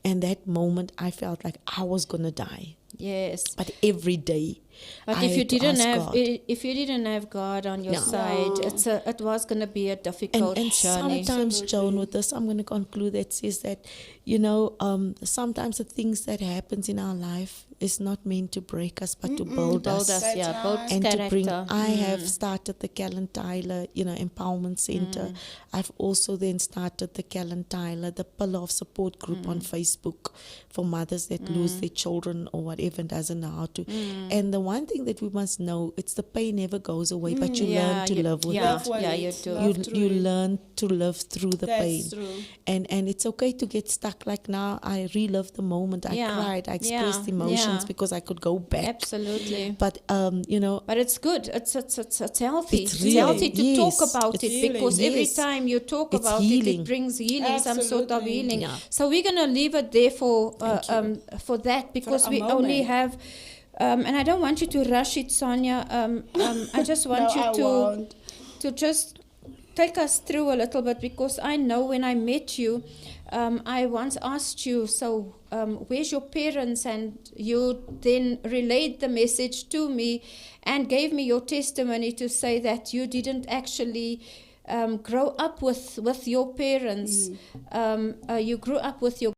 Speaker 2: And that moment I felt like I was going to die.
Speaker 1: Yes.
Speaker 2: But every day,
Speaker 1: But
Speaker 2: I
Speaker 1: if you
Speaker 2: had to
Speaker 1: didn't
Speaker 2: ask
Speaker 1: have
Speaker 2: God.
Speaker 1: if you didn't have God on your
Speaker 2: Yeah.
Speaker 1: side, it was gonna be a difficult
Speaker 2: And
Speaker 1: journey.
Speaker 2: sometimes, Joan, with this, I'm going to conclude that says that, you know, sometimes the things that happens in our life is not meant to break us, but to build us.
Speaker 3: That's
Speaker 1: Yeah, build
Speaker 3: right.
Speaker 2: And to bring,
Speaker 1: character.
Speaker 2: I have started the Callan Tyler, you know, Empowerment Center. I've also then started the Callan Tyler, the Pillar of Support group on Facebook for mothers that lose their children or whatever, and doesn't know how to. And the one thing that we must know, it's the pain never goes away, but you learn to live with
Speaker 1: yeah,
Speaker 2: it.
Speaker 3: with
Speaker 1: yeah,
Speaker 3: it.
Speaker 1: you do.
Speaker 3: Love
Speaker 2: You
Speaker 3: through
Speaker 2: you
Speaker 3: it.
Speaker 2: learn to live through the
Speaker 3: That's
Speaker 2: pain.
Speaker 3: true.
Speaker 2: And it's okay to get stuck. Like now, I relived the moment. I
Speaker 1: Yeah,
Speaker 2: cried. I expressed emotions
Speaker 1: yeah.
Speaker 2: because I could go back.
Speaker 1: Absolutely.
Speaker 2: But you know,
Speaker 1: But it's good. It's healthy.
Speaker 2: It's
Speaker 1: It's
Speaker 2: really-
Speaker 1: healthy to
Speaker 2: yes,
Speaker 1: talk about
Speaker 2: it's
Speaker 1: it,
Speaker 3: healing.
Speaker 1: because every
Speaker 2: Yes.
Speaker 1: time you talk
Speaker 2: It's
Speaker 1: about it,
Speaker 2: healing.
Speaker 1: it brings healing, some sort of
Speaker 3: Absolutely.
Speaker 1: healing.
Speaker 2: Yeah.
Speaker 1: So we're gonna leave it there for that, because
Speaker 3: a
Speaker 1: we only
Speaker 3: moment.
Speaker 1: have. And I don't want you to rush it, Sonia. I just want
Speaker 3: No, I
Speaker 1: you
Speaker 3: won't.
Speaker 1: to just take us through a little bit, because I know when I met you, I once asked you, so where's your parents? And you then relayed the message to me and gave me your testimony to say that you didn't actually grow up with your parents. You grew up with your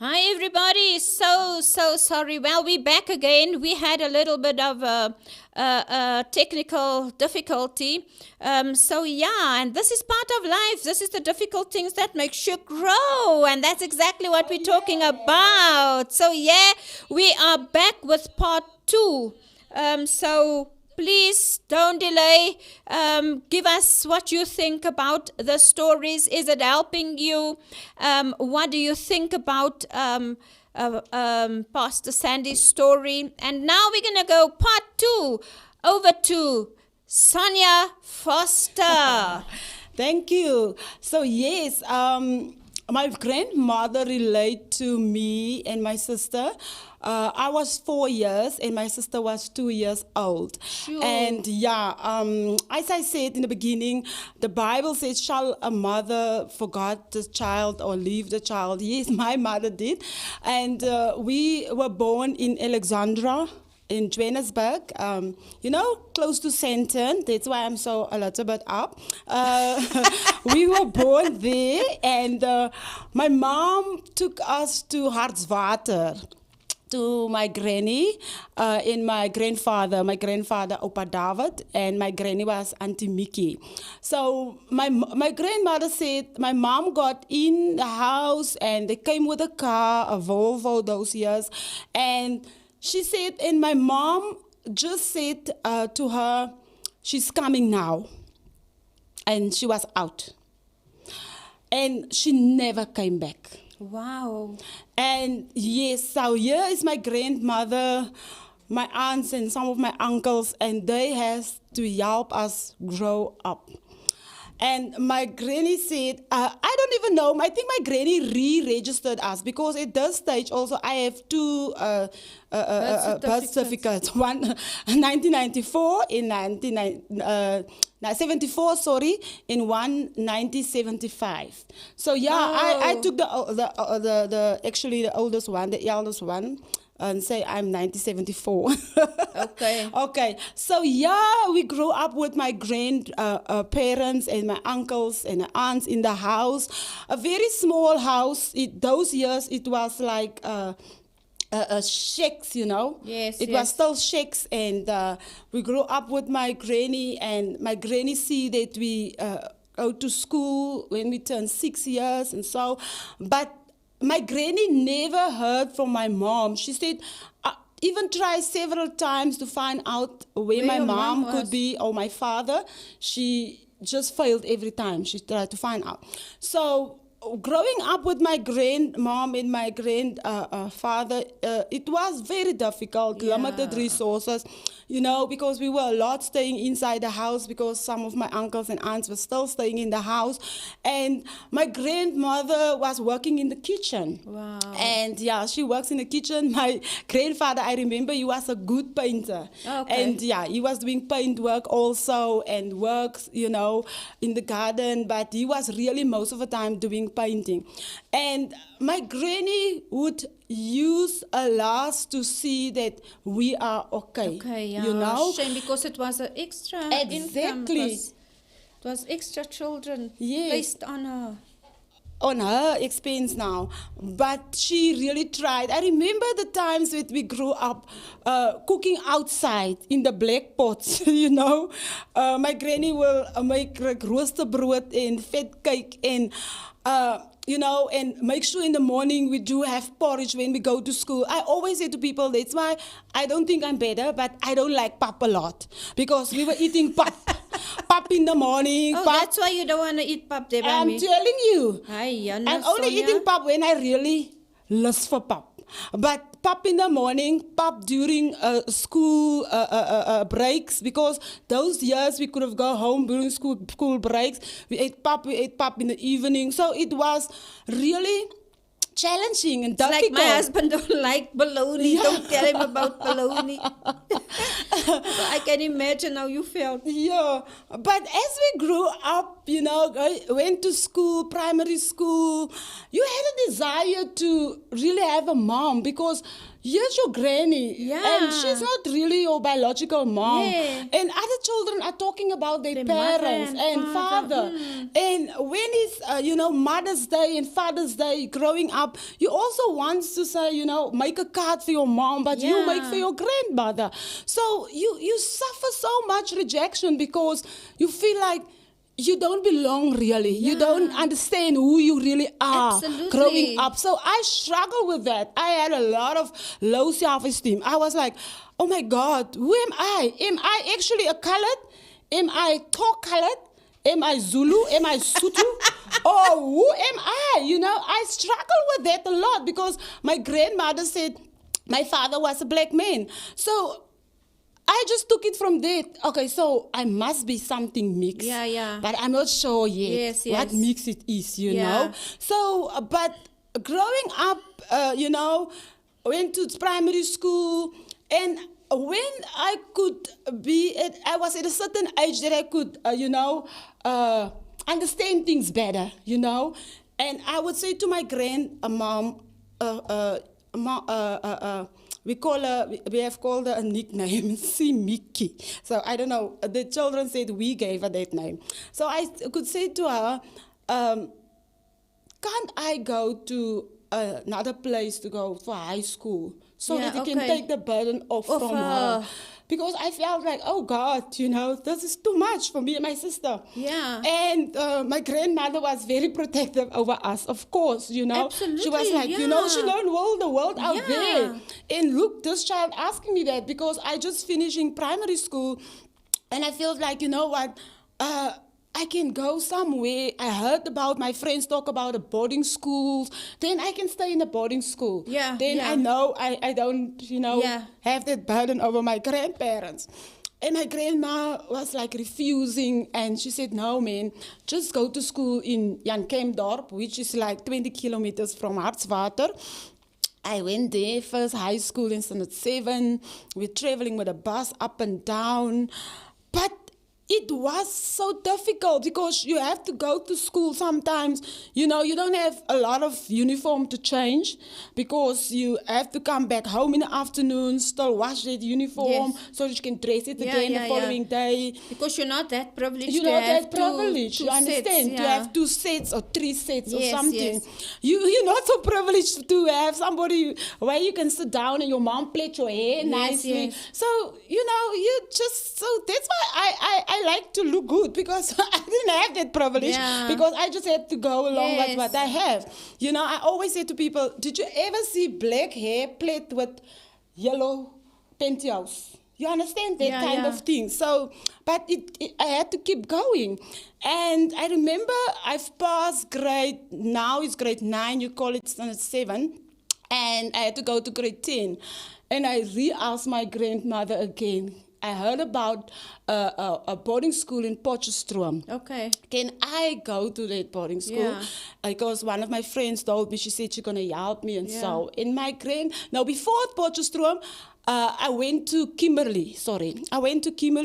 Speaker 1: Hi, everybody. So sorry. Well, we're back again. We had a little bit of a technical difficulty. And this is part of life. This is the difficult things that make you grow. And that's exactly what we're talking about. So, we are back with part 2. Please don't delay. Give us what you think about the stories. Is it helping you? What do you think about Pastor Sandy's story? And now we're going to go part 2 over to Sonia Vorster.
Speaker 3: Thank you. So yes, my grandmother relayed to me and my sister. I was 4 years and my sister was 2 years old.
Speaker 1: Sure.
Speaker 3: And as I said in the beginning, the Bible says, shall a mother forget the child or leave the child? Yes, my mother did. And we were born in Alexandra, in Johannesburg, close to Sandton. That's why I'm so a little bit up. We were born there, and my mom took us to Hartswater, to my granny and my grandfather, Opa David, and my granny was Auntie Mickey. So my grandmother said my mom got in the house, and they came with a car, a Volvo those years, and she said, and my mom just said to her, she's coming now. And she was out. And she never came back.
Speaker 1: Wow.
Speaker 3: And yes, so here is my grandmother, my aunts and some of my uncles, and they have to help us grow up. And my granny said, I don't even know, I think my granny re-registered us because at this stage also I have 2 birth certificates. One 1994 in 1974, and one 1975. So I took the oldest one, the eldest one, and say I'm 1974.
Speaker 1: Okay.
Speaker 3: Okay. So we grew up with my grandparents and my uncles and aunts in the house. A very small house. Those years it was like shacks,
Speaker 1: Yes.
Speaker 3: It was still shacks, and we grew up with my granny, and my granny see that we go to school when we turn 6 years and so, but my granny never heard from my mom. She said, even tried several times to find out where my mom could be or my father. She just failed every time she tried to find out. So growing up with my grandmom and my grandfather, it was very difficult, limited resources, because we were a lot staying inside the house because some of my uncles and aunts were still staying in the house. And my grandmother was working in the kitchen.
Speaker 1: Wow.
Speaker 3: And she works in the kitchen. My grandfather, I remember he was a good painter.
Speaker 1: Okay.
Speaker 3: And he was doing paint work also and works, in the garden. But he was really most of the time doing painting. And my granny would use a last to see that we are okay.
Speaker 1: Okay, yeah. Shame, because it was an extra income. It was extra children placed on her.
Speaker 3: On her expense now, but she really tried. I remember the times that we grew up cooking outside in the black pots, My granny will make like roosterbrood and vet cake and and make sure in the morning we do have porridge when we go to school. I always say to people, that's why I don't think I'm better, but I don't like pap a lot because we were eating pap. Pap in the morning.
Speaker 1: Oh,
Speaker 3: pap.
Speaker 1: That's why you don't want to eat pap, Debbie.
Speaker 3: I'm telling you. I'm only eating pap when I really lust for pap. But pap in the morning, pap during school breaks, because those years we could have gone home during school breaks. We ate pap in the evening. So it was really challenging and difficult.
Speaker 1: Like my husband don't like bologna. Don't tell him about bologna. So I can imagine how you felt.
Speaker 3: Yeah, but as we grew up, went to school, primary school, you had a desire to really have a mom because here's your granny. And she's not really your biological mom.
Speaker 1: Yeah.
Speaker 3: And other children are talking about their parents and father. And when it's, Mother's Day and Father's Day, growing up, up, you also want to say, make a card for your mom, but you
Speaker 1: Yeah.
Speaker 3: make for your grandmother. So you suffer so much rejection because you feel like you don't belong really. You
Speaker 1: Yeah.
Speaker 3: don't understand who you really are
Speaker 1: Absolutely.
Speaker 3: growing up. So I struggle with that. I had a lot of low self-esteem. I was like, oh my God, who am I? Am I actually a colored? Am I talk colored? Am I Zulu? Am I Sutu? Or who am I? I struggle with that a lot because my grandmother said my father was a black man. So I just took it from there. Okay, so I must be something mixed.
Speaker 1: Yeah, yeah.
Speaker 3: But I'm not sure yet
Speaker 1: Yes,
Speaker 3: what
Speaker 1: yes.
Speaker 3: mix it is, you
Speaker 1: Yeah.
Speaker 3: know. So, but growing up, went to primary school, and when I could I was at a certain age that I could, understand things better, And I would say to my grandmom, we have called her a nickname, C. Mickey. So I don't know, the children said we gave her that name. So I could say to her, can't I go to another place to go for high school so
Speaker 1: Yeah,
Speaker 3: that you can
Speaker 1: okay.
Speaker 3: take the burden off
Speaker 1: Of
Speaker 3: from
Speaker 1: her.
Speaker 3: her? Because I felt like, oh God, this is too much for me and my sister.
Speaker 1: Yeah.
Speaker 3: And my grandmother was very protective over us, of course, She was
Speaker 1: Absolutely,
Speaker 3: like, she
Speaker 1: yeah.
Speaker 3: don't hold the world out
Speaker 1: Yeah.
Speaker 3: there. And look, this child asking me that because I just finishing primary school and I feel like, you know what, I can go somewhere. I heard about my friends talk about the boarding schools. Then I can stay in a boarding school.
Speaker 1: Yeah,
Speaker 3: Then
Speaker 1: yeah.
Speaker 3: I know I don't,
Speaker 1: Yeah.
Speaker 3: have that burden over my grandparents. And my grandma was like refusing, and she said, no, man, just go to school in Jan Kempdorp, which is like 20 kilometers from Hartswater. I went there, first high school in standard 7. We're traveling with a bus up and down. But it was so difficult because you have to go to school sometimes. You don't have a lot of uniform to change because you have to come back home in the afternoon, still wash that uniform
Speaker 1: Yes.
Speaker 3: so that you can dress it
Speaker 1: Yeah,
Speaker 3: again
Speaker 1: yeah,
Speaker 3: the following day.
Speaker 1: Because you're not that privileged
Speaker 3: You're
Speaker 1: to
Speaker 3: not
Speaker 1: have
Speaker 3: that privileged,
Speaker 1: two
Speaker 3: you understand?
Speaker 1: sets,
Speaker 3: To
Speaker 1: yeah.
Speaker 3: have 2 sets or 3 sets or
Speaker 1: Yes,
Speaker 3: something.
Speaker 1: yes.
Speaker 3: You're not so privileged to have somebody where you can sit down and your mom plait your hair nicely.
Speaker 1: yes.
Speaker 3: So, that's why I like to look good because I didn't have that privilege
Speaker 1: Yeah.
Speaker 3: because I just had to go along with
Speaker 1: Yes.
Speaker 3: what I have. I always say to people, did you ever see black hair plait with yellow pantyhose? You understand that
Speaker 1: Yeah,
Speaker 3: kind
Speaker 1: yeah.
Speaker 3: of thing. So, but I had to keep going. And I remember I've passed now it's grade 9, you call it standard 7. And I had to go to grade 10. And I re-asked my grandmother again. I heard about a boarding school in Potchefstroom.
Speaker 1: Okay.
Speaker 3: Can I go to that boarding school?
Speaker 1: Yeah.
Speaker 3: Because one of my friends told me, she said she's going to help me. And
Speaker 1: Yeah.
Speaker 3: so, before Potchefstroom, I went to Kimberley,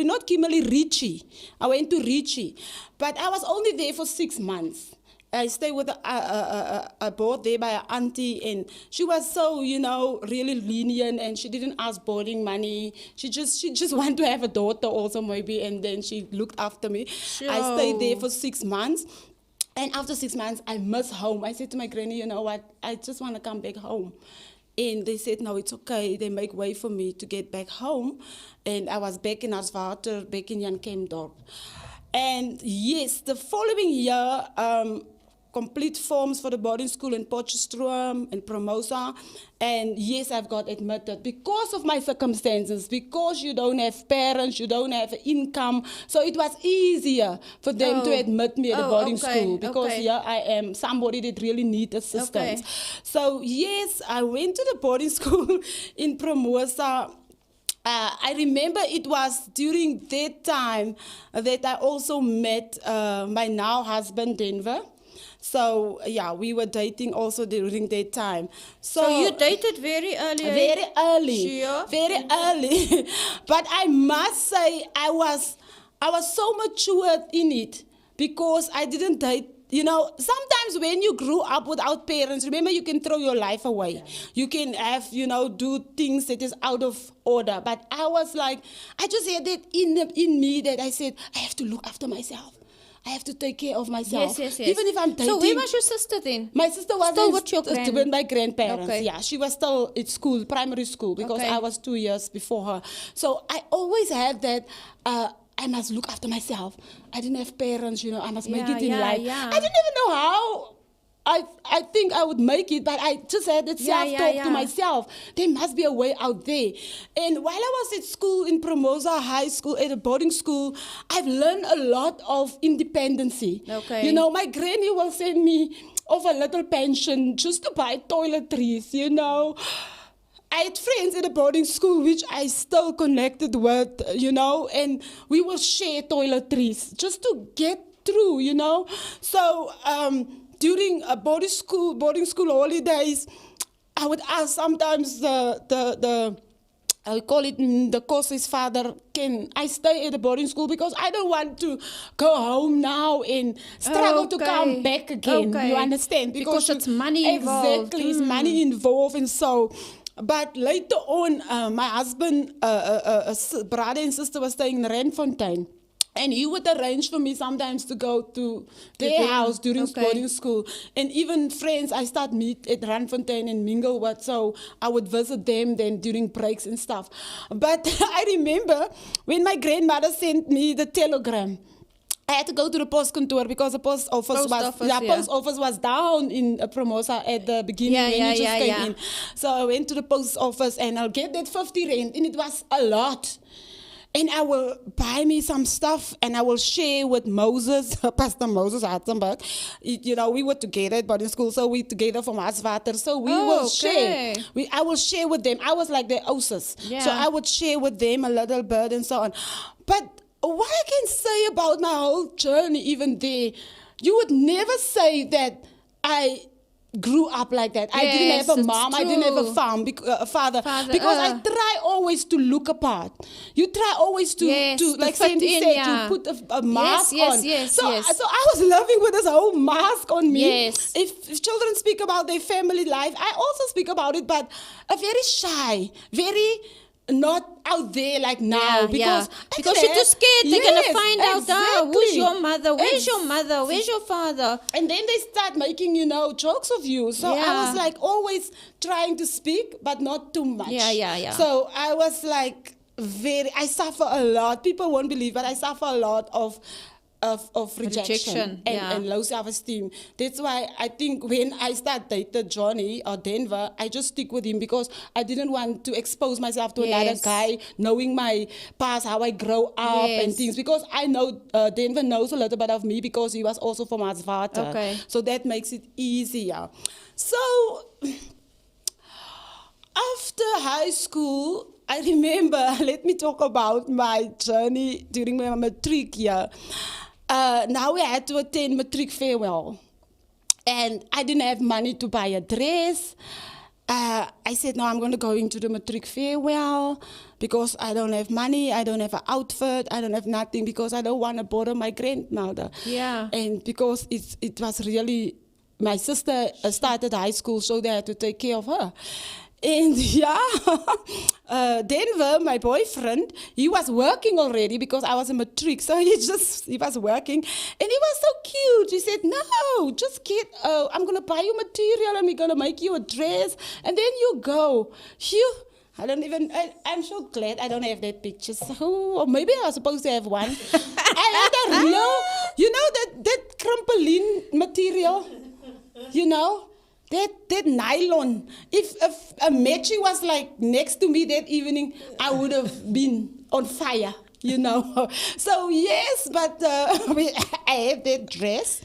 Speaker 3: not Kimberley, Ritchie. I went to Ritchie. But I was only there for 6 months. I stayed with a board there by an auntie, and she was so, really lenient, and she didn't ask boarding money. She just wanted to have a daughter also maybe, and then she looked after me. I stayed there for 6 months. And after 6 months, I missed home. I said to my granny, you know what, I just want to come back home. And they said, no, it's okay. They make way for me to get back home. And I was back in Hartswater, back in Jan Kempdorp. And yes, the following year, complete forms for the boarding school in Potchefstroom and Promosa. And yes, I've got admitted because of my circumstances, because you don't have parents, you don't have income. So it was easier for them to admit me at the boarding school because here I am somebody that really needs assistance.
Speaker 1: Okay.
Speaker 3: So yes, I went to the boarding school in Promosa. I remember it was during that time that I also met my now husband, Denver. So, yeah, we were dating also during that time.
Speaker 1: So you dated very early?
Speaker 3: Very early.
Speaker 1: Sure.
Speaker 3: Very early. But I must say I was so matured in it because I didn't date. Sometimes when you grew up without parents, remember you can throw your life away. You can have, do things that is out of order. But I was like, I just had that in me that I said, I have to look after myself. I have to take care of myself.
Speaker 1: Yes.
Speaker 3: Even if I'm dating.
Speaker 1: So where was your sister then?
Speaker 3: My sister was
Speaker 1: Still with your
Speaker 3: with my grandparents.
Speaker 1: Okay.
Speaker 3: Yeah, she was still at school, primary school, because
Speaker 1: Okay.
Speaker 3: I was 2 years before her. So I always had that. I must look after myself. I didn't have parents, I must make it in life.
Speaker 1: Yeah.
Speaker 3: I didn't even know how. I think I would make it, but I just had that self-talk to myself. There must be a way out there. And while I was at school in Promosa High School, at a boarding school, I've learned a lot of independency.
Speaker 1: Okay.
Speaker 3: My granny will send me off a little pension just to buy toiletries, I had friends at a boarding school which I still connected with, and we will share toiletries just to get through, So during boarding school holidays, I would ask sometimes I call it the course's father, can I stay at the boarding school because I don't want to go home now and struggle to come back again.
Speaker 1: Okay.
Speaker 3: You understand?
Speaker 1: Because it's money involved.
Speaker 3: Exactly, it's money involved, and so. But later on, my husband, brother and sister was staying in Randfontein. And he would arrange for me sometimes to go to their house during boarding school. And even friends, I start meet at Randfontein and mingle with, so I would visit them then during breaks and stuff. But I remember when my grandmother sent me the telegram, I had to go to the postkantoor because the post office was down in Promosa at the beginning when you just came in. So I went to the post office and I'll get that 50 rand, and it was a lot. And I will buy me some stuff and I will share with Moses, Pastor Moses Hartenberg. We were together at boarding school, so we together from Aswater. So we will share. I will share with them. I was like their Osis.
Speaker 1: Yeah.
Speaker 3: So I would share with them a little bit and so on. But what I can say about my whole journey, even there, you would never say that I grew up like that. I didn't have a mom. I didn't have a father. Because I try always to look apart. You try always to like Sandy said, to put a mask on. So I was living with this whole mask on me.
Speaker 1: Yes.
Speaker 3: If children speak about their family life, I also speak about it, but a very shy, very not out there like now, because
Speaker 1: you're too scared. They're gonna find out who's your mother, where's your mother, where's your father,
Speaker 3: and then they start making jokes of you. So I was like always trying to speak, but not too much. So I was like I suffer a lot. People won't believe, but I suffer a lot of rejection and low self-esteem. That's why I think when I start dating Johnny or Denver, I just stick with him because I didn't want to expose myself to another guy, knowing my past, how I grow up and things. Because I know Denver knows a little bit of me because he was also from Aswater.
Speaker 1: Okay.
Speaker 3: So that makes it easier. So after high school, I remember, let me talk about my journey during my matric year. Now we had to attend matric farewell. And I didn't have money to buy a dress. I said, no, I'm going to go into the matric farewell because I don't have money, I don't have an outfit, I don't have nothing because I don't want to bother my grandmother.
Speaker 1: Yeah.
Speaker 3: And because it was really, my sister started high school, so they had to take care of her. And Denver, my boyfriend, he was working already because I was a matric. So he was working. And he was so cute. He said, no, just I'm going to buy you material and we're going to make you a dress. And then you go. I'm so glad I don't have that picture. So, or maybe I was supposed to have one. I had a real, that crumpling material, That nylon. If a matchy was like next to me that evening, I would have been on fire, So yes, but I have that dress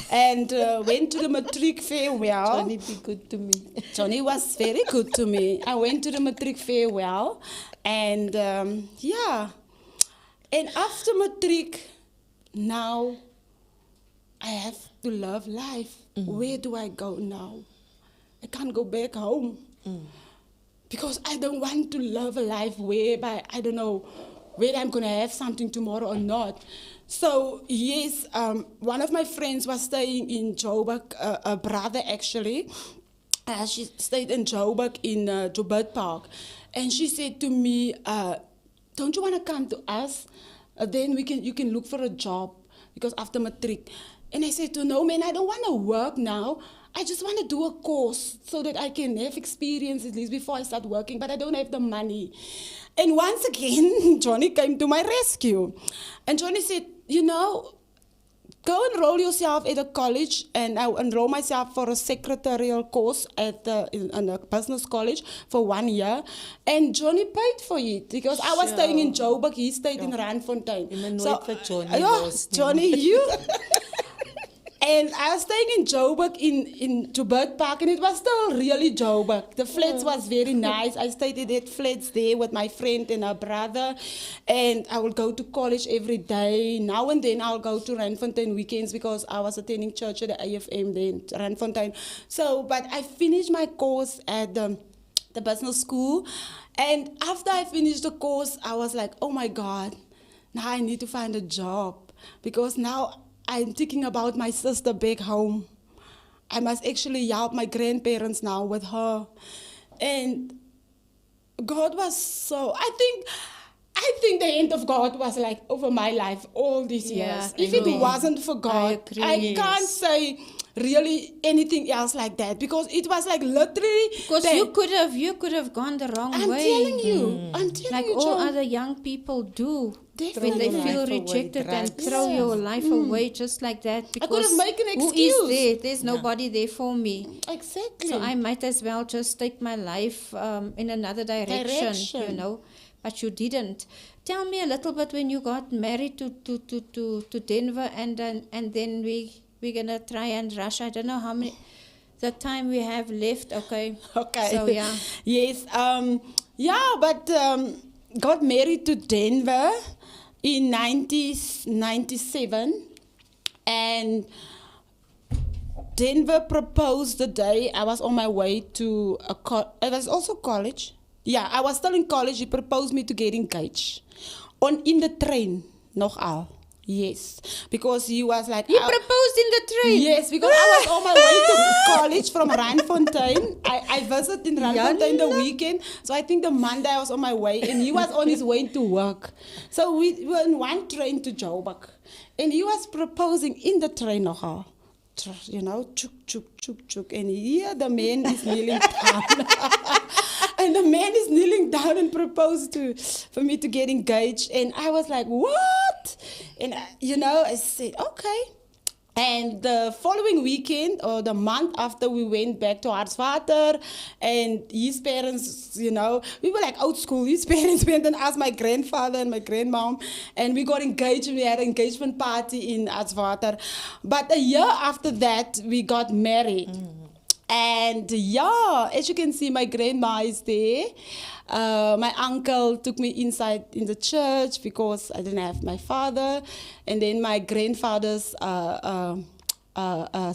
Speaker 3: and went to the matric farewell.
Speaker 2: Johnny be good to me.
Speaker 3: Johnny was very good to me. I went to the matric farewell and And after matric, now I have to love life. Where do I go now? I can't go back home because I don't want to live a life whereby I don't know whether I'm going to have something tomorrow or not. So, yes, one of my friends was staying in Joburg, a brother actually. She stayed in Joburg in Joburg Park. And she said to me, don't you want to come to us? Then you can look for a job. because after matric. And I said to no, man, I don't want to work now. I just want to do a course so that I can have experience at least before I start working, but I don't have the money. And once again, Johnny came to my rescue. And Johnny said, go enroll yourself at a college, and I enroll myself for a secretarial course in a business college for 1 year. And Johnny paid for it because I was staying in Joburg, he stayed in Randfontein. Johnny, you... And I was staying in Joburg in Joburg Park, and it was still really Joburg. The flats was very nice. I stayed in that flats there with my friend and her brother, and I would go to college every day. Now and then I'll go to Randfontein weekends because I was attending church at the AFM there in Randfontein. So, but I finished my course at the business school, and after I finished the course, I was like, oh my God, now I need to find a job because now I'm thinking about my sister back home. I must actually help my grandparents now with her. And God was so, I think the hand of God was like over my life all these years. If it wasn't for God, I can't say really anything else like that, because it was like literally.
Speaker 1: Because you could have gone the wrong way.
Speaker 3: I'm telling you,
Speaker 1: like all other young people do.
Speaker 3: Definitely.
Speaker 1: When they feel rejected and throw your life away just like that, because
Speaker 3: I could have made an excuse.
Speaker 1: Who is there? There's nobody there for me.
Speaker 3: Exactly.
Speaker 1: So I might as well just take my life in another direction, But you didn't. Tell me a little bit when you got married to Denver, and then we're gonna try and rush. I don't know how many the time we have left. Okay. So yeah.
Speaker 3: Yes. But got married to Denver in 1997, and Denver proposed the day I was on my way to it was also college. Yeah, I was still in college. He proposed me to get engaged in the train, nog al. Yes, because he was like...
Speaker 1: You proposed in the train?
Speaker 3: Yes, because I was on my way to college from Randfontein. I visited in Randfontein the weekend. So I think the Monday I was on my way, and he was on his way to work. So we were in one train to Joburg. And he was proposing in the train nogal. Chuk, chuk, chuk, chuk. And here the man is kneeling down. And the man is kneeling down and proposed for me to get engaged. And I was like, what? And, I said, okay. And the following weekend, or the month after, we went back to Hartswater, and his parents, we were like old school. His parents went and asked my grandfather and my grandmom, and we got engaged, and we had an engagement party in Hartswater. But a year after that, we got married. And as you can see, my grandma is there. My uncle took me inside in the church because I didn't have my father. And then my grandfather's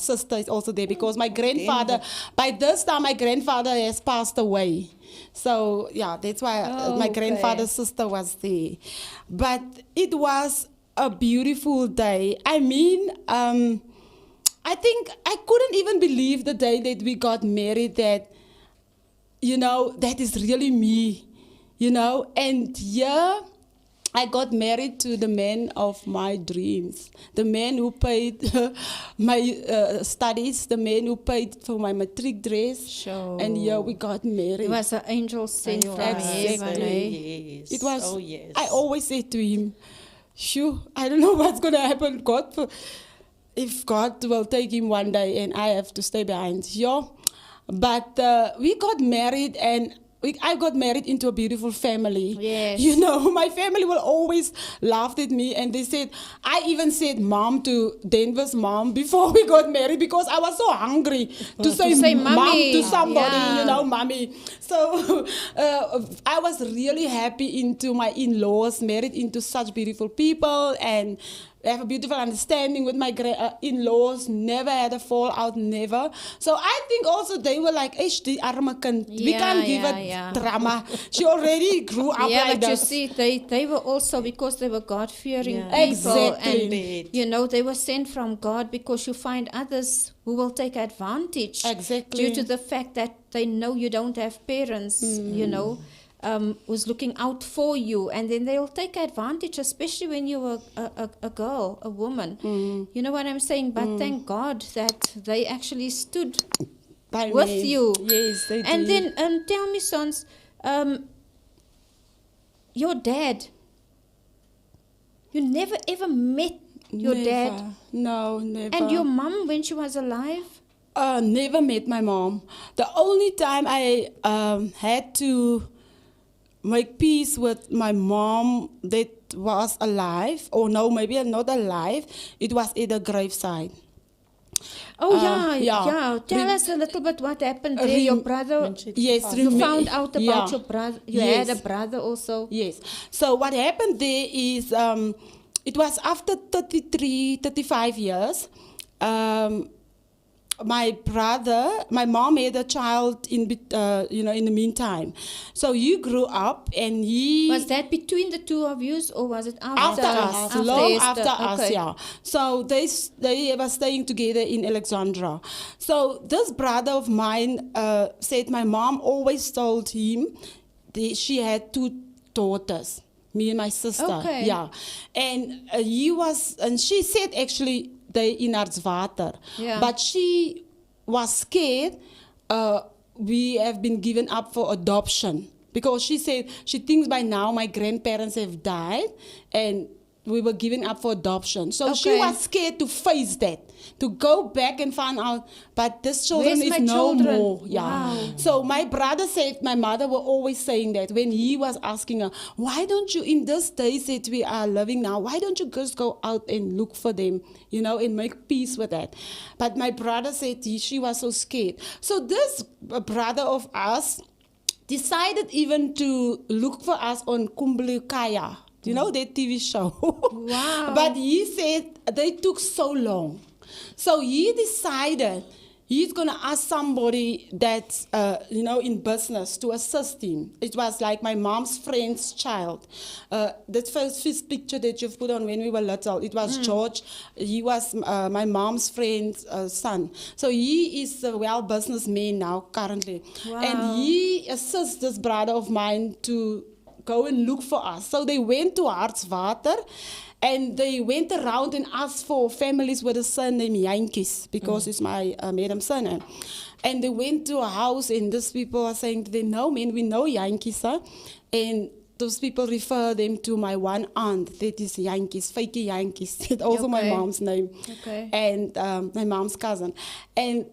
Speaker 3: sister is also there, because my grandfather, by this time, my grandfather has passed away. So, that's why my grandfather's sister was there. But it was a beautiful day. I mean... I think I couldn't even believe the day that we got married that, that is really me, And I got married to the man of my dreams, the man who paid my studies, the man who paid for my matric dress.
Speaker 1: Sure.
Speaker 3: And we got married.
Speaker 1: It was an angel sent from heaven.
Speaker 2: Yes.
Speaker 3: It was.
Speaker 2: Oh, yes.
Speaker 3: I always say to him, I don't know what's going to happen, God. If God will take him one day and I have to stay behind. But we got married, and I got married into a beautiful family.
Speaker 1: Yes.
Speaker 3: My family will always laugh at me, and they said, I even said mom to Denver's mom before we got married, because I was so hungry to say mom to somebody, mommy. So I was really happy into my in-laws, married into such beautiful people, and I have a beautiful understanding with my in-laws, never had a fallout, never. So I think also they were like, die arme kind. We can't give her drama. She already grew up like
Speaker 1: but
Speaker 3: this.
Speaker 1: You see, they were also, because they were God-fearing people.
Speaker 3: Exactly.
Speaker 1: And, they were sent from God, because you find others who will take advantage.
Speaker 3: Exactly.
Speaker 1: Due to the fact that they know you don't have parents, was looking out for you, and then they'll take advantage, especially when you're a girl, a woman. You know what I'm saying? But thank God that they actually stood
Speaker 3: By
Speaker 1: with
Speaker 3: me.
Speaker 1: you.
Speaker 3: Yes, they
Speaker 1: And
Speaker 3: did.
Speaker 1: then tell me, Sons, your dad, you never ever met your dad,
Speaker 3: Never. No, never.
Speaker 1: and your mom when she was alive?
Speaker 3: Never met my mom. The only time I had to make peace with my mom that was alive, or no, maybe not alive, it was at the graveside.
Speaker 1: Oh,
Speaker 3: yeah.
Speaker 1: yeah. Tell
Speaker 3: Rem-
Speaker 1: us a little bit what happened there. Your brother,
Speaker 3: Yes,
Speaker 1: you found out about
Speaker 3: yeah.
Speaker 1: your brother. You
Speaker 3: Yes.
Speaker 1: had a brother also.
Speaker 3: Yes. So what happened there is, it was after 35 years. My mom had a child in the meantime. So he grew up, and he
Speaker 1: Was that between the two of you, or was it after?
Speaker 3: after us, long
Speaker 1: Esther?
Speaker 3: after us,
Speaker 1: Okay.
Speaker 3: yeah. So they were staying together in Alexandra. So this brother of mine said my mom always told him she had 2 daughters, me and my sister.
Speaker 1: Okay.
Speaker 3: Yeah, and she said actually they in Artswater,
Speaker 1: Yeah.
Speaker 3: but she was scared. We have been given up for adoption. Because she said she thinks by now my grandparents have died and we were given up for adoption. So she
Speaker 1: Okay.
Speaker 3: was scared to face that, to go back and find out, but this children
Speaker 1: Where's
Speaker 3: is
Speaker 1: my
Speaker 3: no
Speaker 1: children?
Speaker 3: more. Yeah.
Speaker 1: Wow.
Speaker 3: So my brother said, my mother were always saying that when he was asking her, why don't you, in these days that we are living now, why don't you just go out and look for them, and make peace with that? But my brother said she was so scared. So this brother of us decided even to look for us on Kumblukaya. You know that TV show?
Speaker 1: Wow.
Speaker 3: But he said they took so long. So he decided he's going to ask somebody that's, in business to assist him. It was like my mom's friend's child. That first picture that you've put on when we were little, it was George. He was my mom's friend's son. So he is a businessman now, currently.
Speaker 1: Wow.
Speaker 3: And he assists this brother of mine to go and look for us. So they went to Hartswater, and they went around and asked for families with a son named Jantjies, because it's my madam's son. And they went to a house, and these people are saying to them, no, man, we know Jantjies. Huh? And those people refer them to my one aunt, that is Jantjies, Fakie Jantjies, that's also my
Speaker 1: Okay.
Speaker 3: mom's name,
Speaker 1: Okay.
Speaker 3: and my mom's cousin. And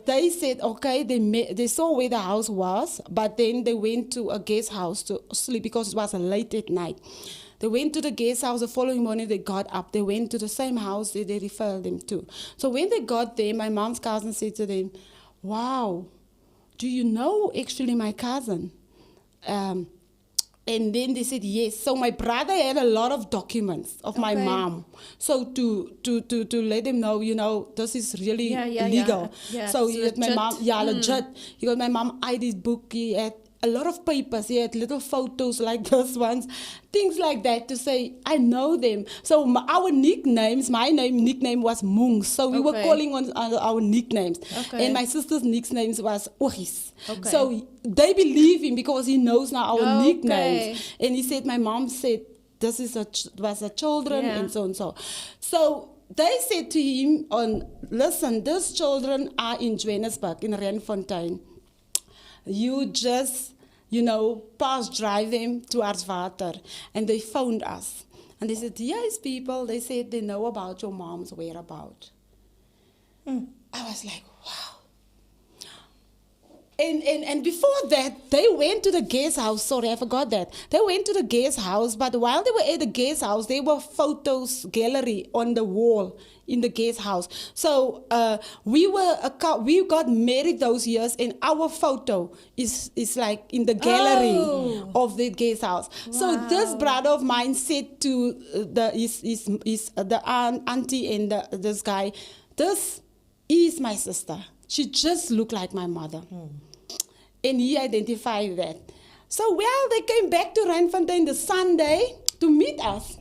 Speaker 3: they said, okay, they saw where the house was, but then they went to a guest house to sleep because it was late at night. They went to the guest house the following morning. They got up. They went to the same house that they referred them to. So when they got there, my mom's cousin said to them, wow, do you know actually my cousin? And then they said yes. So my brother had a lot of documents of my
Speaker 1: Okay.
Speaker 3: mom. So to let them know, this is really
Speaker 1: Yeah.
Speaker 3: legal.
Speaker 1: Yeah,
Speaker 3: So
Speaker 1: it's
Speaker 3: he had my
Speaker 1: legit.
Speaker 3: mom, legit. He got my mom ID book. He had a lot of papers. He had little photos like this ones, things like that to say, I know them. So our nicknames, my nickname was Moong. So we were
Speaker 1: Okay.
Speaker 3: calling on our nicknames.
Speaker 1: Okay.
Speaker 3: And my sister's nicknames was Oris.
Speaker 1: Okay.
Speaker 3: So they believe him because he knows now our
Speaker 1: Okay.
Speaker 3: nicknames. And he said, my mom said, this is was a children,
Speaker 1: Yeah.
Speaker 3: and so and so. So they said to him, listen, these children are in Johannesburg, in Randfontein. You just, drive them to Artswater. And they phoned us. And they said, yes, people, they said they know about your mom's whereabouts. I was like, wow. And before that, they went to the guest house. Sorry, I forgot that. They went to the guest house, but while they were at the guest house, there were photos gallery on the wall in the guest house. So we got married those years, and our photo is like in the gallery of the guest house. So this brother of mine said to the auntie and this guy, this is my sister. She just looked like my mother. And he identified that. So, they came back to Randfontein the Sunday to meet us.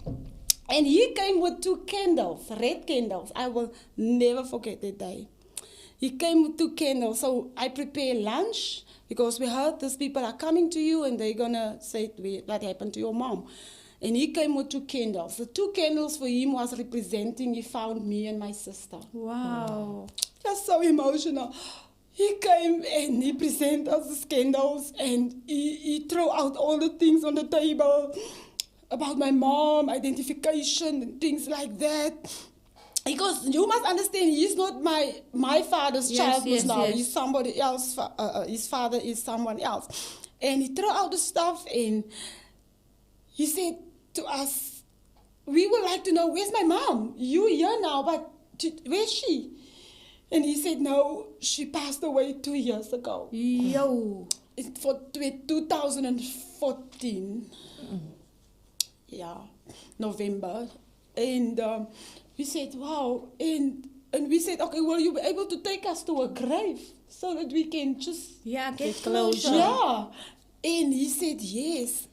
Speaker 3: And he came with 2 candles, red candles. I will never forget that day. he came with 2 candles. So I prepare lunch because we heard these people are coming to you and they're going to say what happened to your mom. And he came with 2 candles. The 2 candles for him was representing he found me and my sister.
Speaker 1: Wow.
Speaker 3: Just so emotional. He came and he presented us the candles and he threw out all the things on the table about my mom, identification and things like that. Because you must understand, he's not my father's child now.
Speaker 1: Yes.
Speaker 3: He's somebody else. His father is someone else. And he threw out the stuff and he said to us, we would like to know, where's my mom? You here now, but where's she? And he said, no, she passed away 2 years ago.
Speaker 1: Yo.
Speaker 3: It's for 2014. Yeah, November. And we said, wow. And we said, okay, will you be able to take us to a grave so that we can just...
Speaker 1: Get closure.
Speaker 3: Yeah. And he said, yes.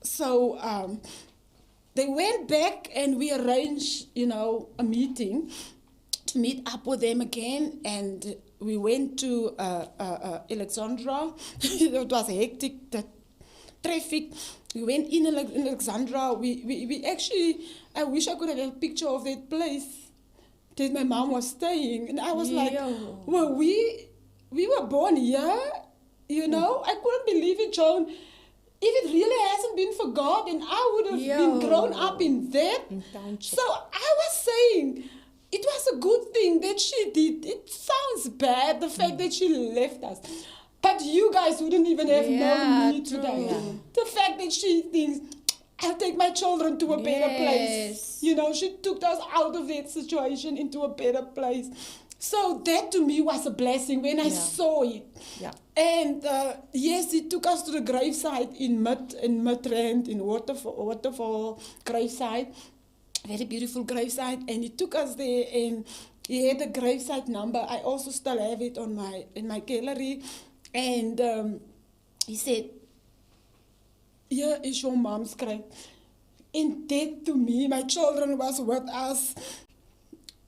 Speaker 3: So they went back and we arranged, a meeting to meet up with them again. And we went to Alexandra. It was hectic, the traffic. We went in Alexandra. We actually, I wish I could have a picture of that place that my mom was staying. And I was like, well, we were born here, I couldn't believe it, Joan. If it really hasn't been for God, then I would have been grown up in that. So I was saying, it was a good thing that she did. It sounds bad, the fact that she left us. But you guys wouldn't even have known me today.
Speaker 1: Yeah.
Speaker 3: The fact that she thinks, I'll take my children to a better place. She took us out of that situation into a better place. So that to me was a blessing when I saw it.
Speaker 2: Yeah.
Speaker 3: And yes, he took us to the gravesite in Midrand, in Waterfall gravesite. Very beautiful gravesite. And he took us there and he had a gravesite number. I also still have it in my gallery. And he said, here is your mom's grave. And that to me, my children was with us.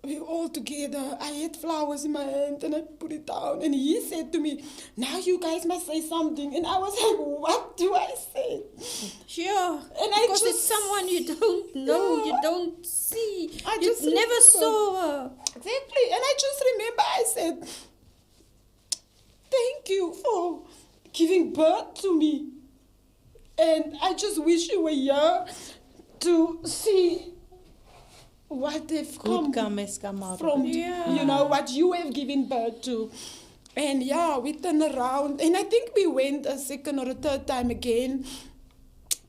Speaker 3: We all together. I had flowers in my hand and I put it down. And he said to me, now you guys must say something. And I was like, what do I say?
Speaker 1: Sure.
Speaker 3: And
Speaker 1: because it's someone you don't know, you don't see. You never saw her.
Speaker 3: Exactly. And I just remember I said, thank you for giving birth to me. And I just wish you were here to see what they've come
Speaker 2: out
Speaker 3: from,
Speaker 2: of
Speaker 3: what you have given birth to. And we turned around. And I think we went a second or a third time again.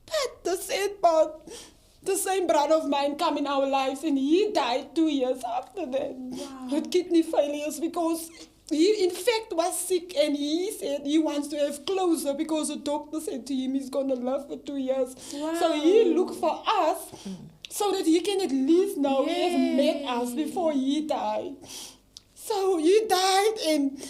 Speaker 3: But the sad part, the same brother of mine come in our lives and he died 2 years after that with kidney failures because he in fact was sick and he said he wants to have closure because the doctor said to him he's going to live for 2 years.
Speaker 1: Wow.
Speaker 3: So he looked for us so that he can at least know he has met us before he died. So he died and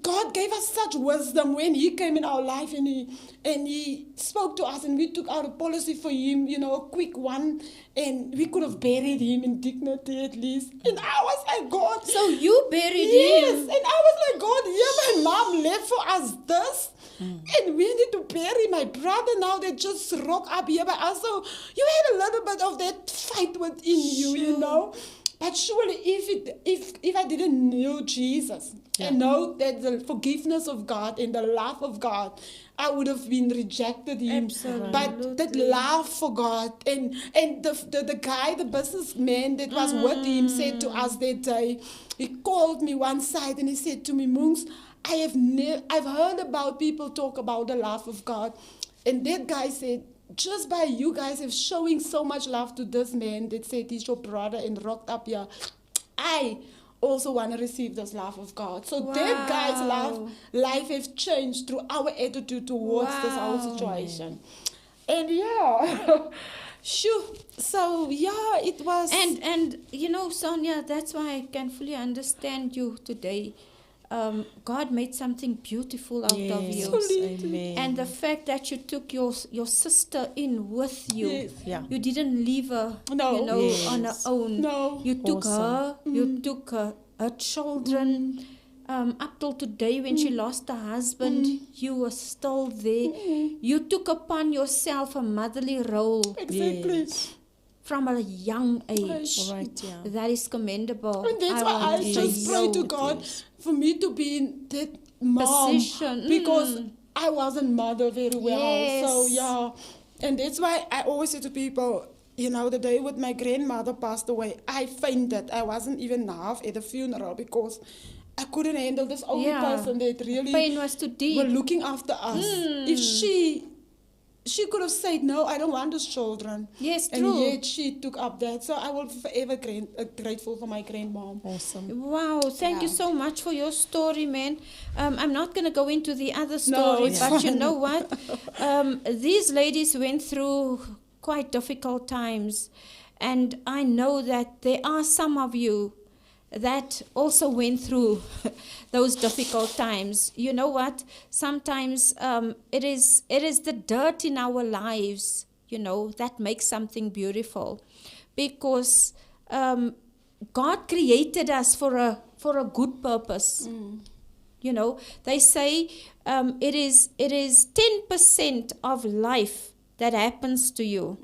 Speaker 3: God gave us such wisdom when he came in our life and he spoke to us and we took out a policy for him, a quick one, and we could have buried him in dignity at least. And I was like, God.
Speaker 1: So you buried him?
Speaker 3: Yes. And I was like, God, my mom left for us this. And we need to bury my brother now that just rock up here by us. So you had a little bit of that fight within you, But surely if I didn't know Jesus and know that the forgiveness of God and the love of God, I would have been rejected him.
Speaker 1: Absolutely.
Speaker 3: But that love for God and the guy, the businessman that was with him said to us that day, he called me one side and he said to me, Moons, I've heard about people talk about the love of God. And that guy said, just by you guys have showing so much love to this man that said he's your brother and rocked up here, I also want to receive this love of God. So that guy's life has changed through our attitude towards this whole situation. And sure. So it was.
Speaker 1: And Sonia, that's why I can fully understand you today. God made something beautiful out of you.
Speaker 2: Amen.
Speaker 1: And the fact that you took your sister in with you, you didn't leave her, on her own.
Speaker 3: No.
Speaker 1: You took her, you took her her children. Up till today, when she lost her husband, you were still there. You took upon yourself a motherly role
Speaker 3: Exactly.
Speaker 1: from a young age.
Speaker 2: Right, yeah.
Speaker 1: That is commendable.
Speaker 3: And that's why
Speaker 1: want
Speaker 3: I
Speaker 1: to
Speaker 3: just
Speaker 1: say
Speaker 3: pray
Speaker 1: so.
Speaker 3: to God for me to be in that mom
Speaker 1: Position.
Speaker 3: because I wasn't mother very well.
Speaker 1: Yes.
Speaker 3: So yeah, and that's why I always say to people, you know, the day when my grandmother passed away, I fainted. I wasn't even half at the funeral because I couldn't handle this older
Speaker 1: Yeah.
Speaker 3: person that really
Speaker 1: Pain was too
Speaker 3: were
Speaker 1: deep.
Speaker 3: looking after us. If she could have said, no, I don't want those children.
Speaker 1: Yes,
Speaker 3: And
Speaker 1: true.
Speaker 3: yet she took up that. So I will forever grateful for my grandmom.
Speaker 2: Awesome.
Speaker 1: Wow, thank you so much for your story, man. I'm not going to go into the other
Speaker 3: No,
Speaker 1: story,
Speaker 3: it's
Speaker 1: but you
Speaker 3: fine.
Speaker 1: know what? These ladies went through quite difficult times, and I know that there are some of you that also went through those difficult times. You know what? Sometimes it is the dirt in our lives, you know, that makes something beautiful, because God created us for a good purpose. You know, they say it is 10% of life that happens to you,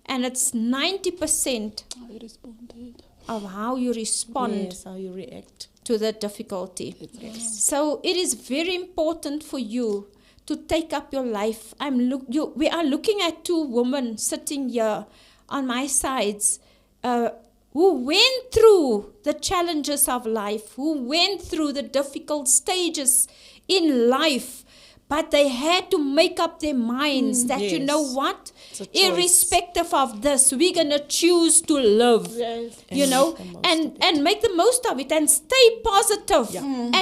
Speaker 1: and it's 90%
Speaker 3: I responded.
Speaker 1: of how you respond
Speaker 2: Yes, how you react.
Speaker 1: to the difficulty. So it is very important for you to take up your life. We are looking at two women sitting here on my sides who went through the challenges of life, who went through the difficult stages in life, but they had to make up their minds that, you know
Speaker 2: Yes.
Speaker 1: what?
Speaker 2: It's a choice.
Speaker 1: Irrespective of this, we're going to choose to live.
Speaker 3: Yes.
Speaker 1: You
Speaker 2: And
Speaker 1: know,
Speaker 2: make the most of it.
Speaker 1: and make the most of it and stay positive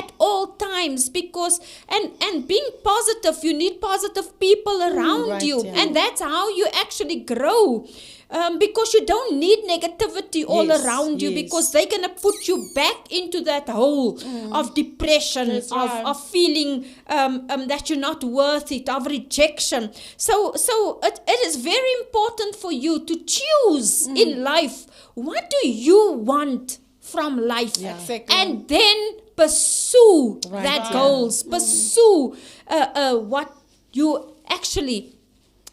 Speaker 1: at all times, because and being positive, you need positive people around
Speaker 2: Right,
Speaker 1: you,
Speaker 2: yeah.
Speaker 1: and that's how you actually grow. Because you don't need negativity all
Speaker 2: Yes,
Speaker 1: around you,
Speaker 2: yes.
Speaker 1: because they're going to put you back into that hole of depression,
Speaker 3: That's
Speaker 1: of,
Speaker 3: right.
Speaker 1: of feeling that you're not worth it, of rejection. So it is very important for you to choose in life, what do you want from life?
Speaker 2: Yeah.
Speaker 3: Exactly.
Speaker 1: And then pursue
Speaker 2: Right,
Speaker 1: that
Speaker 2: yeah.
Speaker 1: goals, pursue what you actually